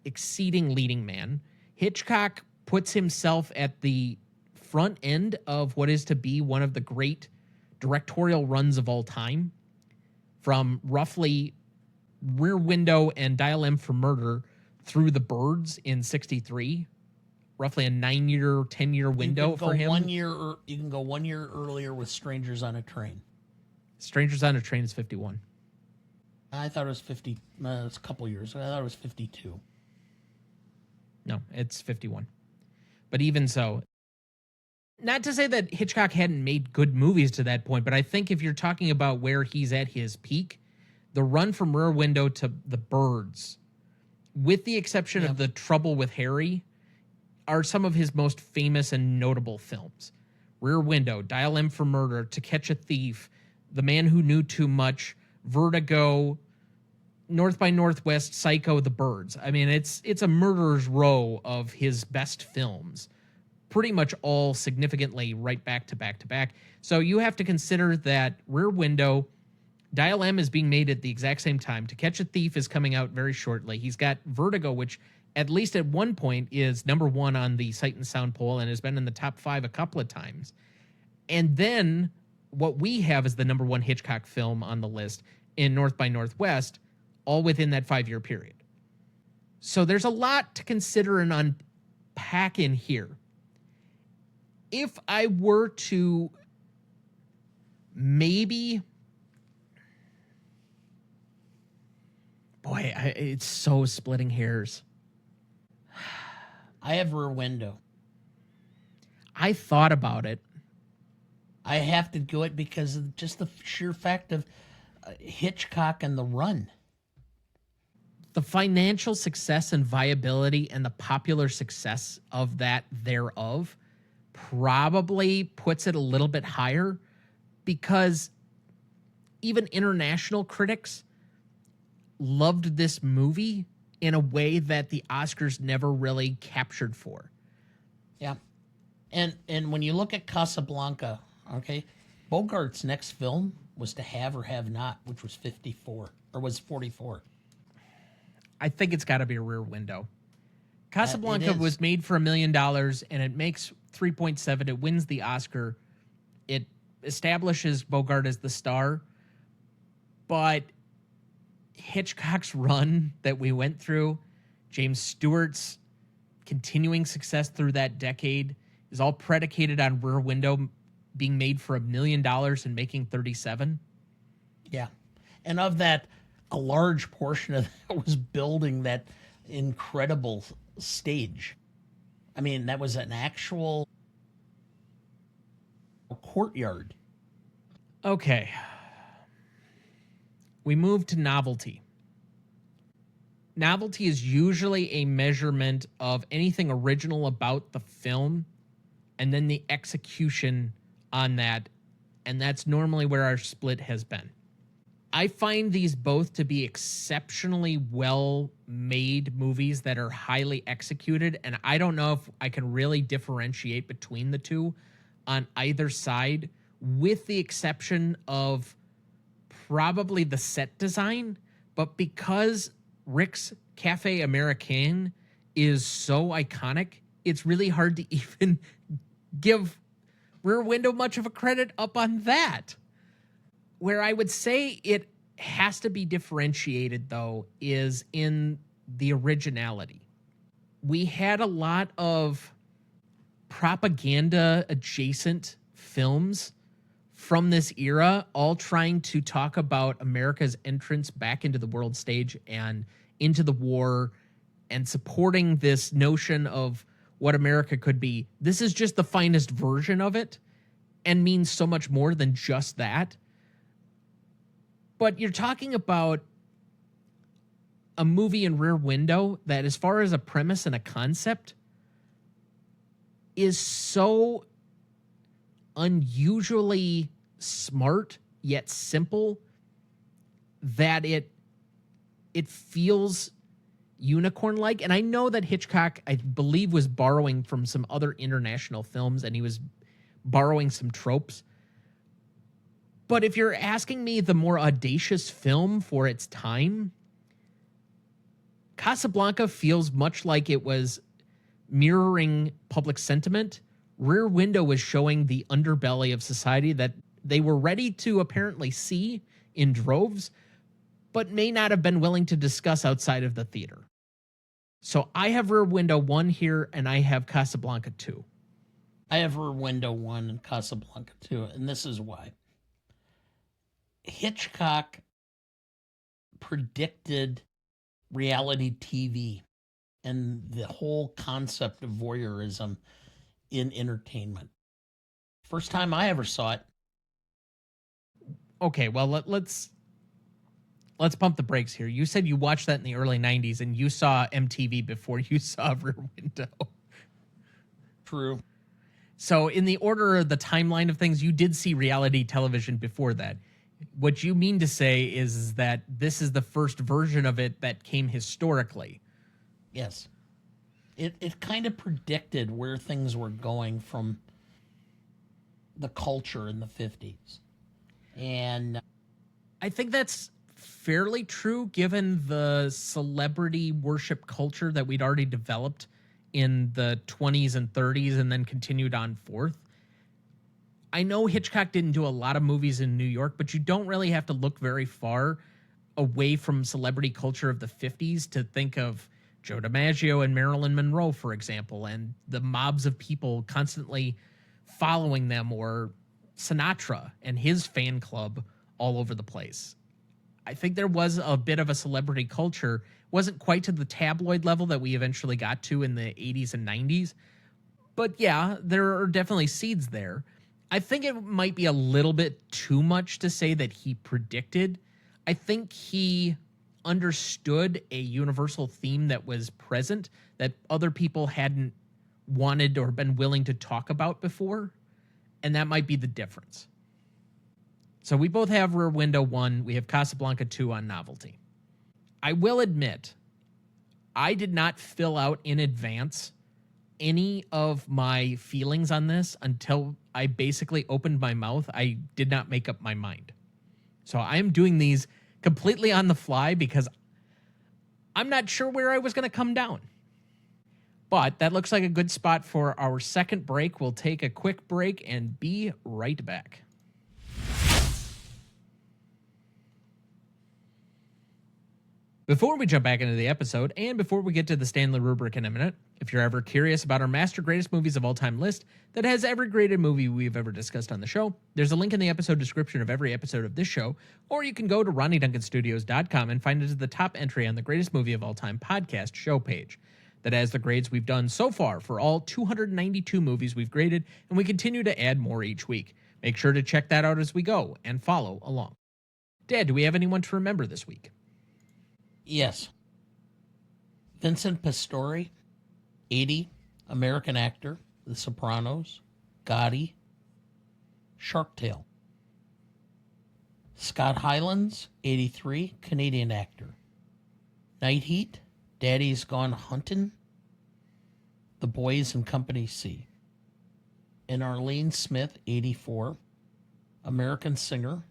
exceeding leading man. Hitchcock puts himself at the front end of what is to be one of the great directorial runs of all time, from roughly Rear Window and Dial M for Murder through The Birds in 63, roughly a 9-year, 10-year window for him. You can go 1 year earlier with Strangers on a Train. Strangers on a Train is 51. I thought it was 50. It's a couple years. I thought it was 52. No, it's 51. But even so, not to say that Hitchcock hadn't made good movies to that point, but I think if you're talking about where he's at his peak, the run from Rear Window to The Birds, with the exception of The Trouble with Harry, are some of his most famous and notable films. Rear Window, Dial M for Murder, To Catch a Thief, The Man Who Knew Too Much, Vertigo, North by Northwest, Psycho, The Birds. I mean, it's a murderer's row of his best films, pretty much all significantly right back to back to back. So you have to consider that Rear Window, Dial M is being made at the exact same time. To Catch a Thief is coming out very shortly. He's got Vertigo, which at least at one point is #1 on the Sight and Sound poll and has been in the top 5 a couple of times. And then what we have is the #1 Hitchcock film on the list in North by Northwest, all within that 5-year period. So there's a lot to consider and unpack in here. If I were to maybe, boy, it's so splitting hairs. I have Rear Window. I thought about it. I have to do it because of just the sheer fact of Hitchcock and the run. The financial success and viability and the popular success of that thereof probably puts it a little bit higher, because even international critics loved this movie in a way that the Oscars never really captured for. Yeah. And when you look at Casablanca, okay, Bogart's next film was To Have or Have Not, which was 54, or was 44. I think it's got to be a Rear Window. Casablanca was made for $1 million, and it makes 3.7. It wins the Oscar. It establishes Bogart as the star. But Hitchcock's run that we went through, James Stewart's continuing success through that decade, is all predicated on Rear Window being made for $1 million and making 37. Yeah. And of that a large portion of that was building that incredible stage. I mean, that was an actual courtyard. Okay. We move to novelty. Novelty is usually a measurement of anything original about the film and then the execution on that. And that's normally where our split has been. I find these both to be exceptionally well-made movies that are highly executed, and I don't know if I can really differentiate between the two on either side, with the exception of probably the set design. But because Rick's Cafe Americain is so iconic, it's really hard to even give Rear Window much of a credit up on that. Where I would say it has to be differentiated, though, is in the originality. We had a lot of propaganda-adjacent films from this era, all trying to talk about America's entrance back into the world stage and into the war and supporting this notion of what America could be. This is just the finest version of it and means so much more than just that. But you're talking about a movie in Rear Window that, as far as a premise and a concept, is so unusually smart yet simple that it feels unicorn-like. And I know that Hitchcock, I believe, was borrowing from some other international films, and he was borrowing some tropes. But if you're asking me the more audacious film for its time, Casablanca feels much like it was mirroring public sentiment. Rear Window was showing the underbelly of society that they were ready to apparently see in droves, but may not have been willing to discuss outside of the theater. So I have Rear Window 1 here, and I have Casablanca 2. I have Rear Window 1 and Casablanca 2, and this is why. Hitchcock predicted reality TV and the whole concept of voyeurism in entertainment. First time I ever saw it. Okay, well, let's pump the brakes here. You said you watched that in the early 90s, and you saw MTV before you saw Rear Window. True. So in the order of the timeline of things, you did see reality television before that. What you mean to say is that this is the first version of it that came historically. Yes. It kind of predicted where things were going from the culture in the 50s. And I think that's fairly true given the celebrity worship culture that we'd already developed in the 20s and 30s and then continued on forth. I know Hitchcock didn't do a lot of movies in New York, but you don't really have to look very far away from celebrity culture of the 50s to think of Joe DiMaggio and Marilyn Monroe, for example, and the mobs of people constantly following them, or Sinatra and his fan club all over the place. I think there was a bit of a celebrity culture. It wasn't quite to the tabloid level that we eventually got to in the 80s and 90s. But yeah, there are definitely seeds there. I think it might be a little bit too much to say that he predicted. I think he understood a universal theme that was present that other people hadn't wanted or been willing to talk about before. And that might be the difference. So we both have Rear Window 1. We have Casablanca 2 on novelty. I will admit, I did not fill out in advance any of my feelings on this until I basically opened my mouth. I did not make up my mind. So I am doing these completely on the fly because I'm not sure where I was going to come down. But that looks like a good spot for our second break. We'll take a quick break and be right back. Before we jump back into the episode, and before we get to the Stanley rubric in a minute, if you're ever curious about our Master Greatest Movies of All Time list that has every graded movie we've ever discussed on the show, there's a link in the episode description of every episode of this show, or you can go to RonnieDuncanStudios.com and find it as the top entry on the Greatest Movie of All Time podcast show page that has the grades we've done so far for all 292 movies we've graded, and we continue to add more each week. Make sure to check that out as we go and follow along. Dad, do we have anyone to remember this week? Yes. Vincent Pastore, 80, American actor, The Sopranos, Gotti, Shark Tale. Scott Hylands, 83, Canadian actor. Night Heat, Daddy's Gone Huntin', The Boys in Company C. And Arlene Smith, 84, American singer,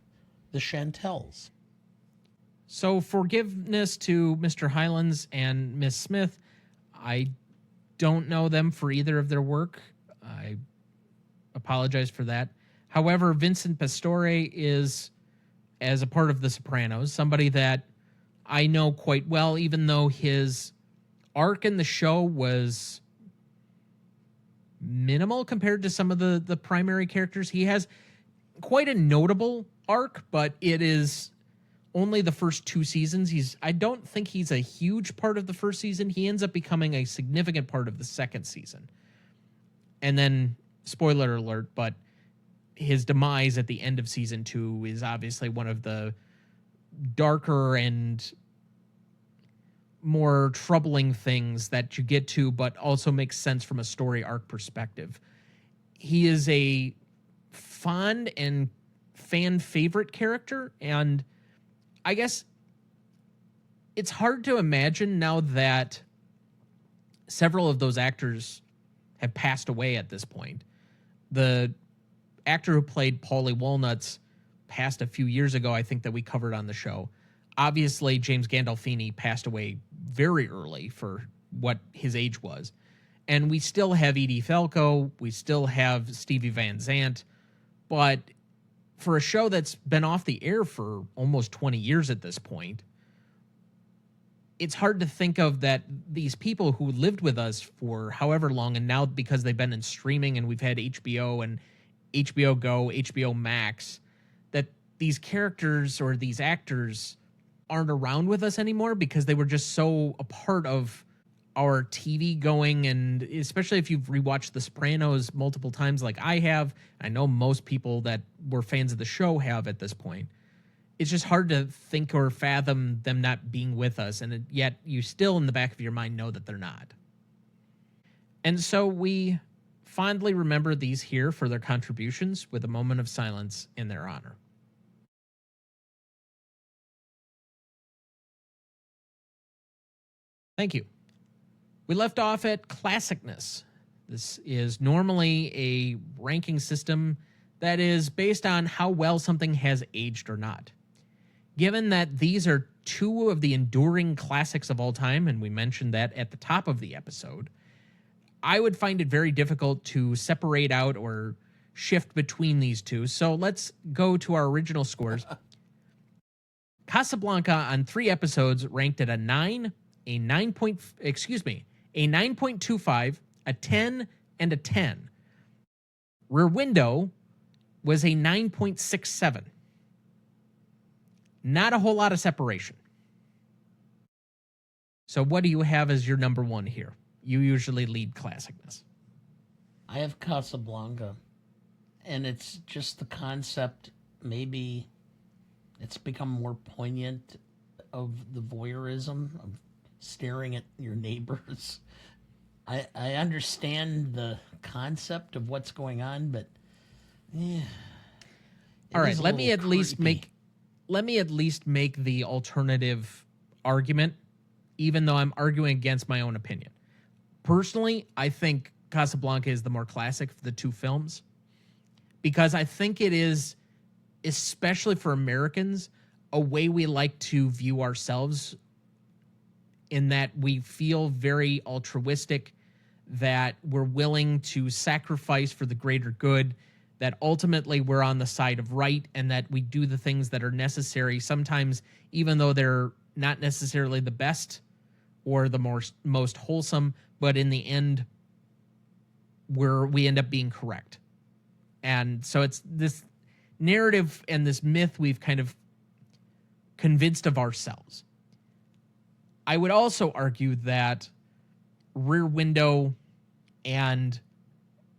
The Chantels. So forgiveness to Mr. Hylands and Miss Smith. I don't know them for either of their work. I apologize for that. However, Vincent Pastore is, as a part of The Sopranos, somebody that I know quite well, even though his arc in the show was minimal compared to some of the primary characters. He has quite a notable arc, but it is only the first 2 seasons. I don't think he's a huge part of the first season. He ends up becoming a significant part of the second season. And then, spoiler alert, but his demise at the end of season 2 is obviously one of the darker and more troubling things that you get to, but also makes sense from a story arc perspective. He is a fond and fan favorite character, and I guess it's hard to imagine now that several of those actors have passed away at this point. The actor who played Paulie Walnuts passed a few years ago, I think, that we covered on the show. Obviously, James Gandolfini passed away very early for what his age was. And we still have Edie Falco. We still have Stevie Van Zandt. But for a show that's been off the air for almost 20 years at this point, it's hard to think of that these people who lived with us for however long, and now because they've been in streaming and we've had HBO and HBO Go, HBO Max, that these characters or these actors aren't around with us anymore because they were just so a part of our TV going. And especially if you've rewatched The Sopranos multiple times like I have, I know most people that were fans of the show have at this point, it's just hard to think or fathom them not being with us. And yet you still in the back of your mind know that they're not. And so we fondly remember these here for their contributions with a moment of silence in their honor. Thank you. We left off at classicness. This is normally a ranking system that is based on how well something has aged or not. Given that these are 2 of the enduring classics of all time, and we mentioned that at the top of the episode, I would find it very difficult to separate out or shift between these 2. So let's go to our original scores. Casablanca on 3 episodes ranked at a 9, a 9.25, a 10, and a 10. Rear Window was a 9.67. Not a whole lot of separation. So what do you have as your number 1 here? You usually lead classicness. I have Casablanca, and it's just the concept. Maybe it's become more poignant of the voyeurism of staring at your neighbors. I understand the concept of what's going on, but all right, let me at least make the alternative argument, even though I'm arguing against my own opinion. Personally, I think Casablanca is the more classic of the 2 films because I think it is, especially for Americans, a way we like to view ourselves, in that we feel very altruistic, that we're willing to sacrifice for the greater good, that ultimately we're on the side of right, and that we do the things that are necessary, sometimes even though they're not necessarily the best or the most wholesome, but in the end, we end up being correct. And so it's this narrative and this myth we've kind of convinced of ourselves. I would also argue that Rear Window and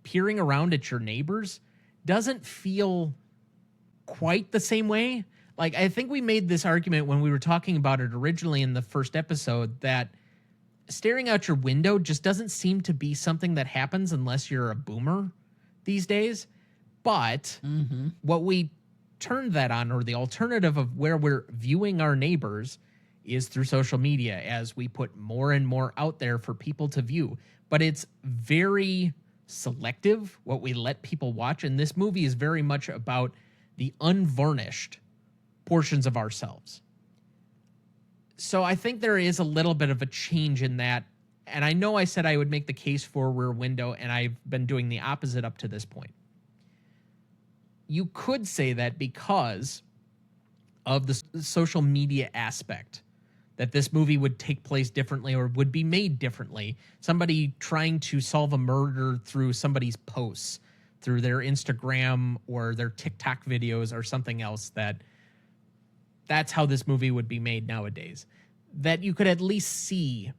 peering around at your neighbors doesn't feel quite the same way. Like, I think we made this argument when we were talking about it originally in the first episode, that staring out your window just doesn't seem to be something that happens unless you're a boomer these days. But what we turned that on, or the alternative of where we're viewing our neighbors, is through social media, as we put more and more out there for people to view. But it's very selective what we let people watch. And this movie is very much about the unvarnished portions of ourselves. So I think there is a little bit of a change in that. And I know I said I would make the case for Rear Window, and I've been doing the opposite up to this point. You could say that because of the social media aspect, that this movie would take place differently or would be made differently. Somebody trying to solve a murder through somebody's posts, through their Instagram or their TikTok videos or something else, that's how this movie would be made nowadays. That you could at least see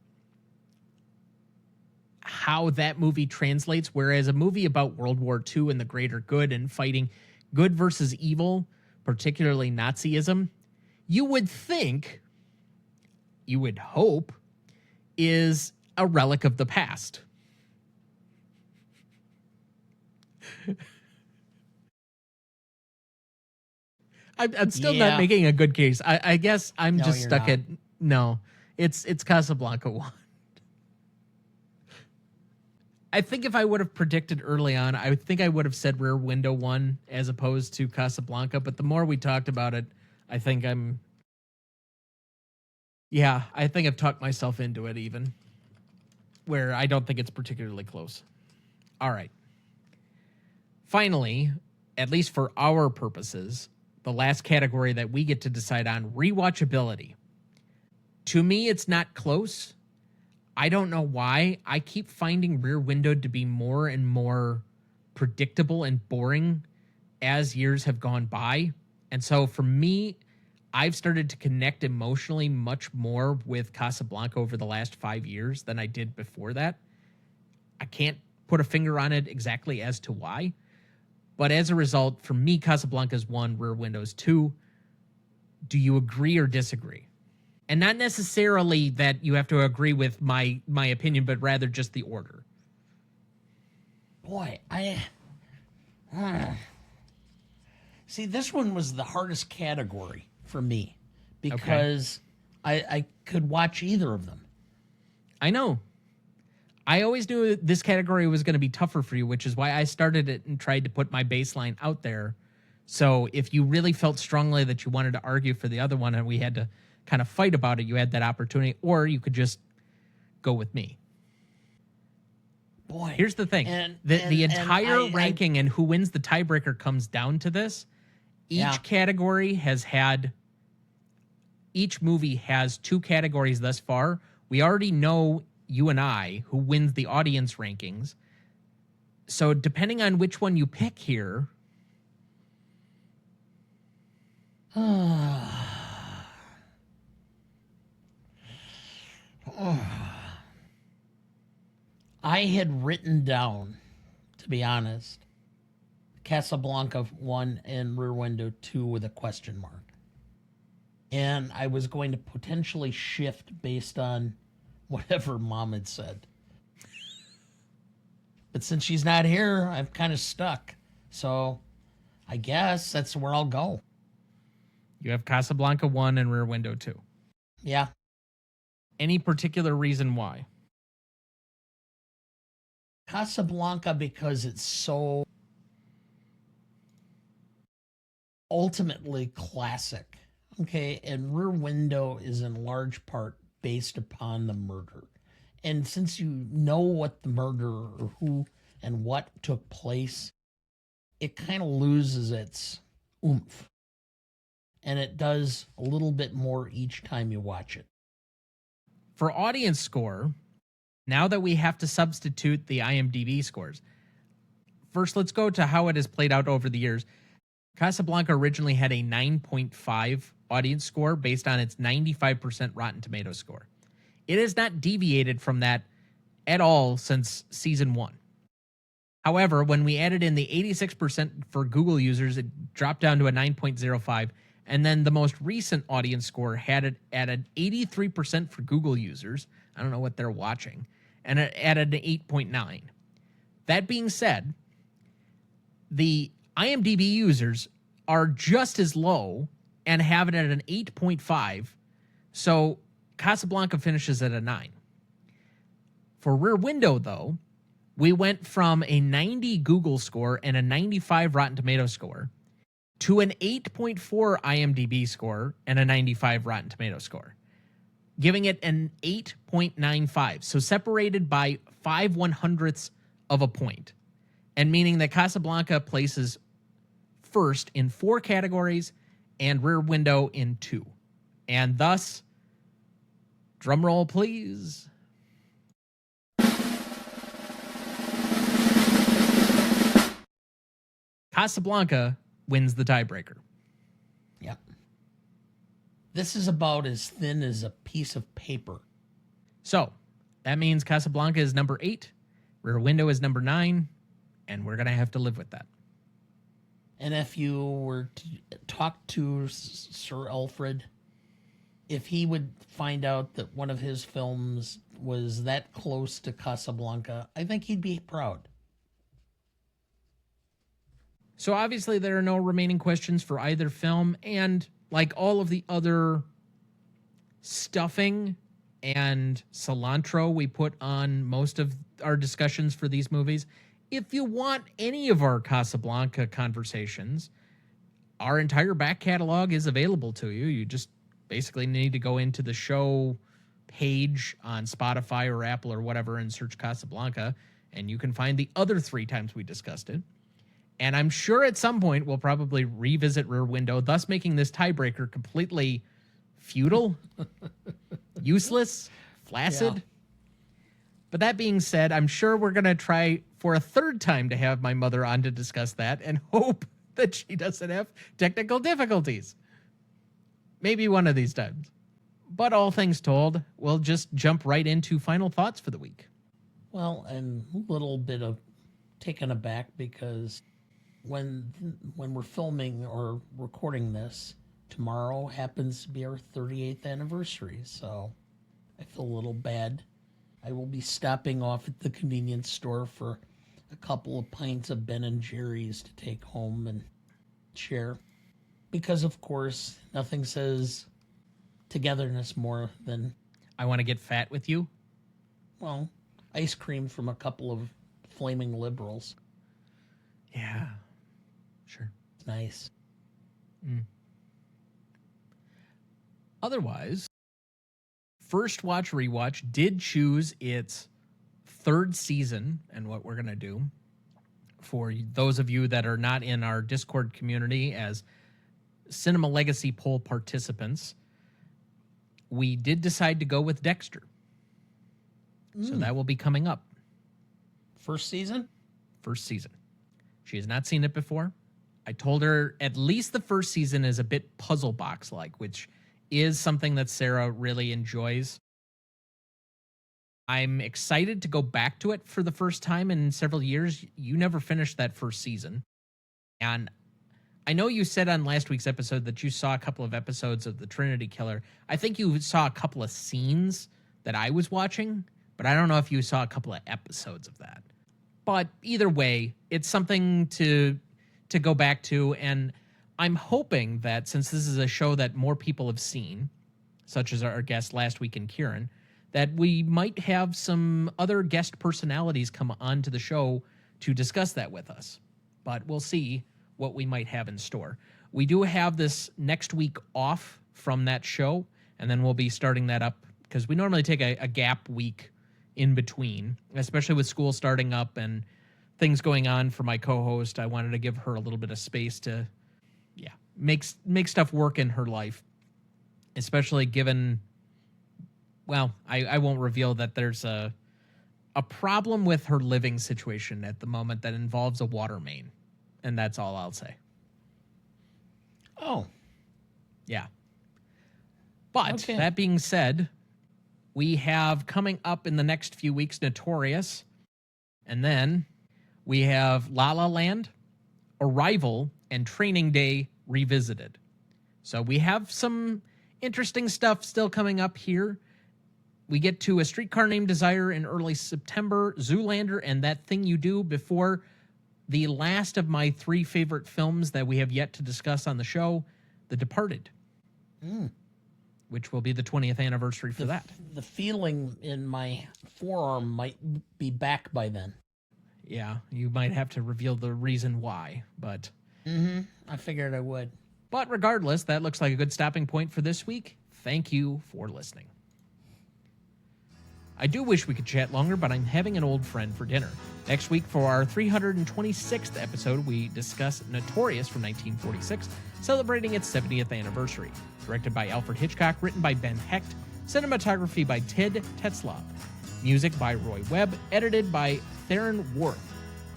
how that movie translates, whereas a movie about World War II and the greater good and fighting good versus evil, particularly Nazism, you would think, you would hope, is a relic of the past. I'm still not making a good case. I guess I'm just stuck at no. It's Casablanca 1. I think if I would have predicted early on, I think I would have said Rear Window 1 as opposed to Casablanca. But the more we talked about it, I think I've talked myself into it even, where I don't think it's particularly close. All right. Finally, at least for our purposes, the last category that we get to decide on, rewatchability. To me, it's not close. I don't know why. I keep finding Rear Window to be more and more predictable and boring as years have gone by. And so for me, I've started to connect emotionally much more with Casablanca over the last 5 years than I did before that. I can't put a finger on it exactly as to why. But as a result, for me, Casablanca's 1, Rear Window's 2. Do you agree or disagree? And not necessarily that you have to agree with my opinion, but rather just the order. Boy, see, this one was the hardest category for me because I could watch either of them. I know. I always knew this category was going to be tougher for you, which is why I started it and tried to put my baseline out there. So if you really felt strongly that you wanted to argue for the other one and we had to kind of fight about it, you had that opportunity, or you could just go with me. Boy, here's the thing. The entire ranking and who wins the tiebreaker comes down to this. Each category each movie has 2 categories thus far. We already know, you and I, who wins the audience rankings. So depending on which one you pick here... I had written down, to be honest, Casablanca 1 and Rear Window 2 with a question mark. And I was going to potentially shift based on whatever Mom had said. But since she's not here, I'm kind of stuck. So I guess that's where I'll go. You have Casablanca 1 and Rear Window 2. Yeah. Any particular reason why? Casablanca, because it's so ultimately classic. Okay, and Rear Window is in large part based upon the murder. And since you know what the murder or who and what took place, it kind of loses its oomph. and it does a little bit more each time you watch it. For audience score, now that we have to substitute the IMDb scores, first let's go to how it has played out over the years. Casablanca originally had a 9.5 audience score based on its 95% Rotten Tomatoes score. It has not deviated from that at all since season 1. However, when we added in the 86% for Google users, it dropped down to a 9.05. And then the most recent audience score had it at an 83% for Google users. I don't know what they're watching. And it added an 8.9. That being said, the IMDb users are just as low and have it at an 8.5. So Casablanca finishes at a 9. For Rear Window, though, we went from a 90 Google score and a 95 Rotten Tomatoes score to an 8.4 IMDb score and a 95 Rotten Tomatoes score, giving it an 8.95. So separated by 5/100ths of a point, and meaning that Casablanca places first in 4 categories and Rear Window in 2. And thus, drumroll please, Casablanca wins the tiebreaker. Yep. This is about as thin as a piece of paper. So that means Casablanca is number 8, Rear Window is number 9, and we're going to have to live with that. And if you were to talk to Sir Alfred, if he would find out that one of his films was that close to Casablanca, I think he'd be proud. So obviously there are no remaining questions for either film, and like all of the other stuffing and cilantro we put on most of our discussions for these movies, if you want any of our Casablanca conversations, our entire back catalog is available to you. You just basically need to go into the show page on Spotify or Apple or whatever and search Casablanca, and you can find the other 3 times we discussed it. And I'm sure at some point we'll probably revisit Rear Window, thus making this tiebreaker completely futile, useless, flaccid. Yeah. But that being said, I'm sure we're going to try for a 3rd time to have my mother on to discuss that and hope that she doesn't have technical difficulties. Maybe one of these times. But all things told, we'll just jump right into final thoughts for the week. Well, and a little bit of taken aback because when we're filming or recording this, tomorrow happens to be our 38th anniversary, so I feel a little bad. I will be stopping off at the convenience store for a couple of pints of Ben and Jerry's to take home and share. Because, of course, nothing says togetherness more than... I want to get fat with you? Well, ice cream from a couple of flaming liberals. Yeah, sure. Nice. Otherwise, First Watch Rewatch did choose its 3rd season, and what we're going to do for those of you that are not in our Discord community as Cinema Legacy poll participants, we did decide to go with Dexter. So that will be coming up. First season? First season. She has not seen it before. I told her at least the first season is a bit puzzle box-like, which is something that Sarah really enjoys. I'm excited to go back to it for the first time in several years. You never finished that first season. And I know you said on last week's episode that you saw a couple of episodes of The Trinity Killer. I think you saw a couple of scenes that I was watching, but I don't know if you saw a couple of episodes of that. But either way, it's something to go back to, and I'm hoping that since this is a show that more people have seen, such as our guest last week in Kieran, that we might have some other guest personalities come onto the show to discuss that with us. But we'll see what we might have in store. We do have this next week off from that show, and then we'll be starting that up because we normally take a gap week in between, especially with school starting up and things going on for my co-host. I wanted to give her a little bit of space to, make stuff work in her life, especially given, well, I won't reveal that there's a problem with her living situation at the moment that involves a water main. And that's all I'll say. Oh. Yeah. But Okay. that being said, we have coming up in the next few weeks Notorious. And then we have La La Land, Arrival, and Training Day Revisited. So we have some interesting stuff still coming up here. We get to A Streetcar Named Desire in early September, Zoolander, and That Thing You Do before the last of my 3 favorite films that we have yet to discuss on the show, The Departed, which will be the 20th anniversary for that. The feeling in my forearm might be back by then. Yeah, you might have to reveal the reason why, but... I figured I would. But regardless, that looks like a good stopping point for this week. Thank you for listening. I do wish we could chat longer, but I'm having an old friend for dinner. Next week, for our 326th episode, we discuss Notorious from 1946, celebrating its 70th anniversary. Directed by Alfred Hitchcock, written by Ben Hecht, cinematography by Ted Tetzlaff, music by Roy Webb, edited by Theron Worth,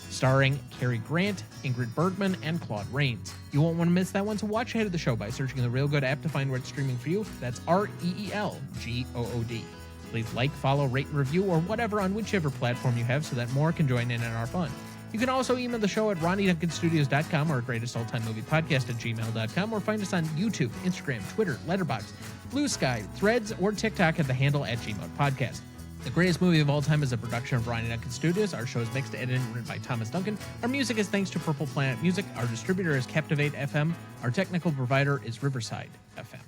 starring Cary Grant, Ingrid Bergman, and Claude Rains. You won't want to miss that one, so watch ahead of the show by searching the Real Good app to find where it's streaming for you. That's REELGOOD. Please like, follow, rate, and review, or whatever on whichever platform you have so that more can join in our fun. You can also email the show at RonnieDuncanStudios.com or greatestalltimemoviepodcast@gmail.com, or find us on YouTube, Instagram, Twitter, Letterboxd, Blue Sky, Threads, or TikTok at the handle @GMOAT Podcast. The Greatest Movie of All Time is a production of Ronnie Duncan Studios. Our show is mixed, edited, and written by Thomas Duncan. Our music is thanks to Purple Planet Music. Our distributor is Captivate FM. Our technical provider is Riverside FM.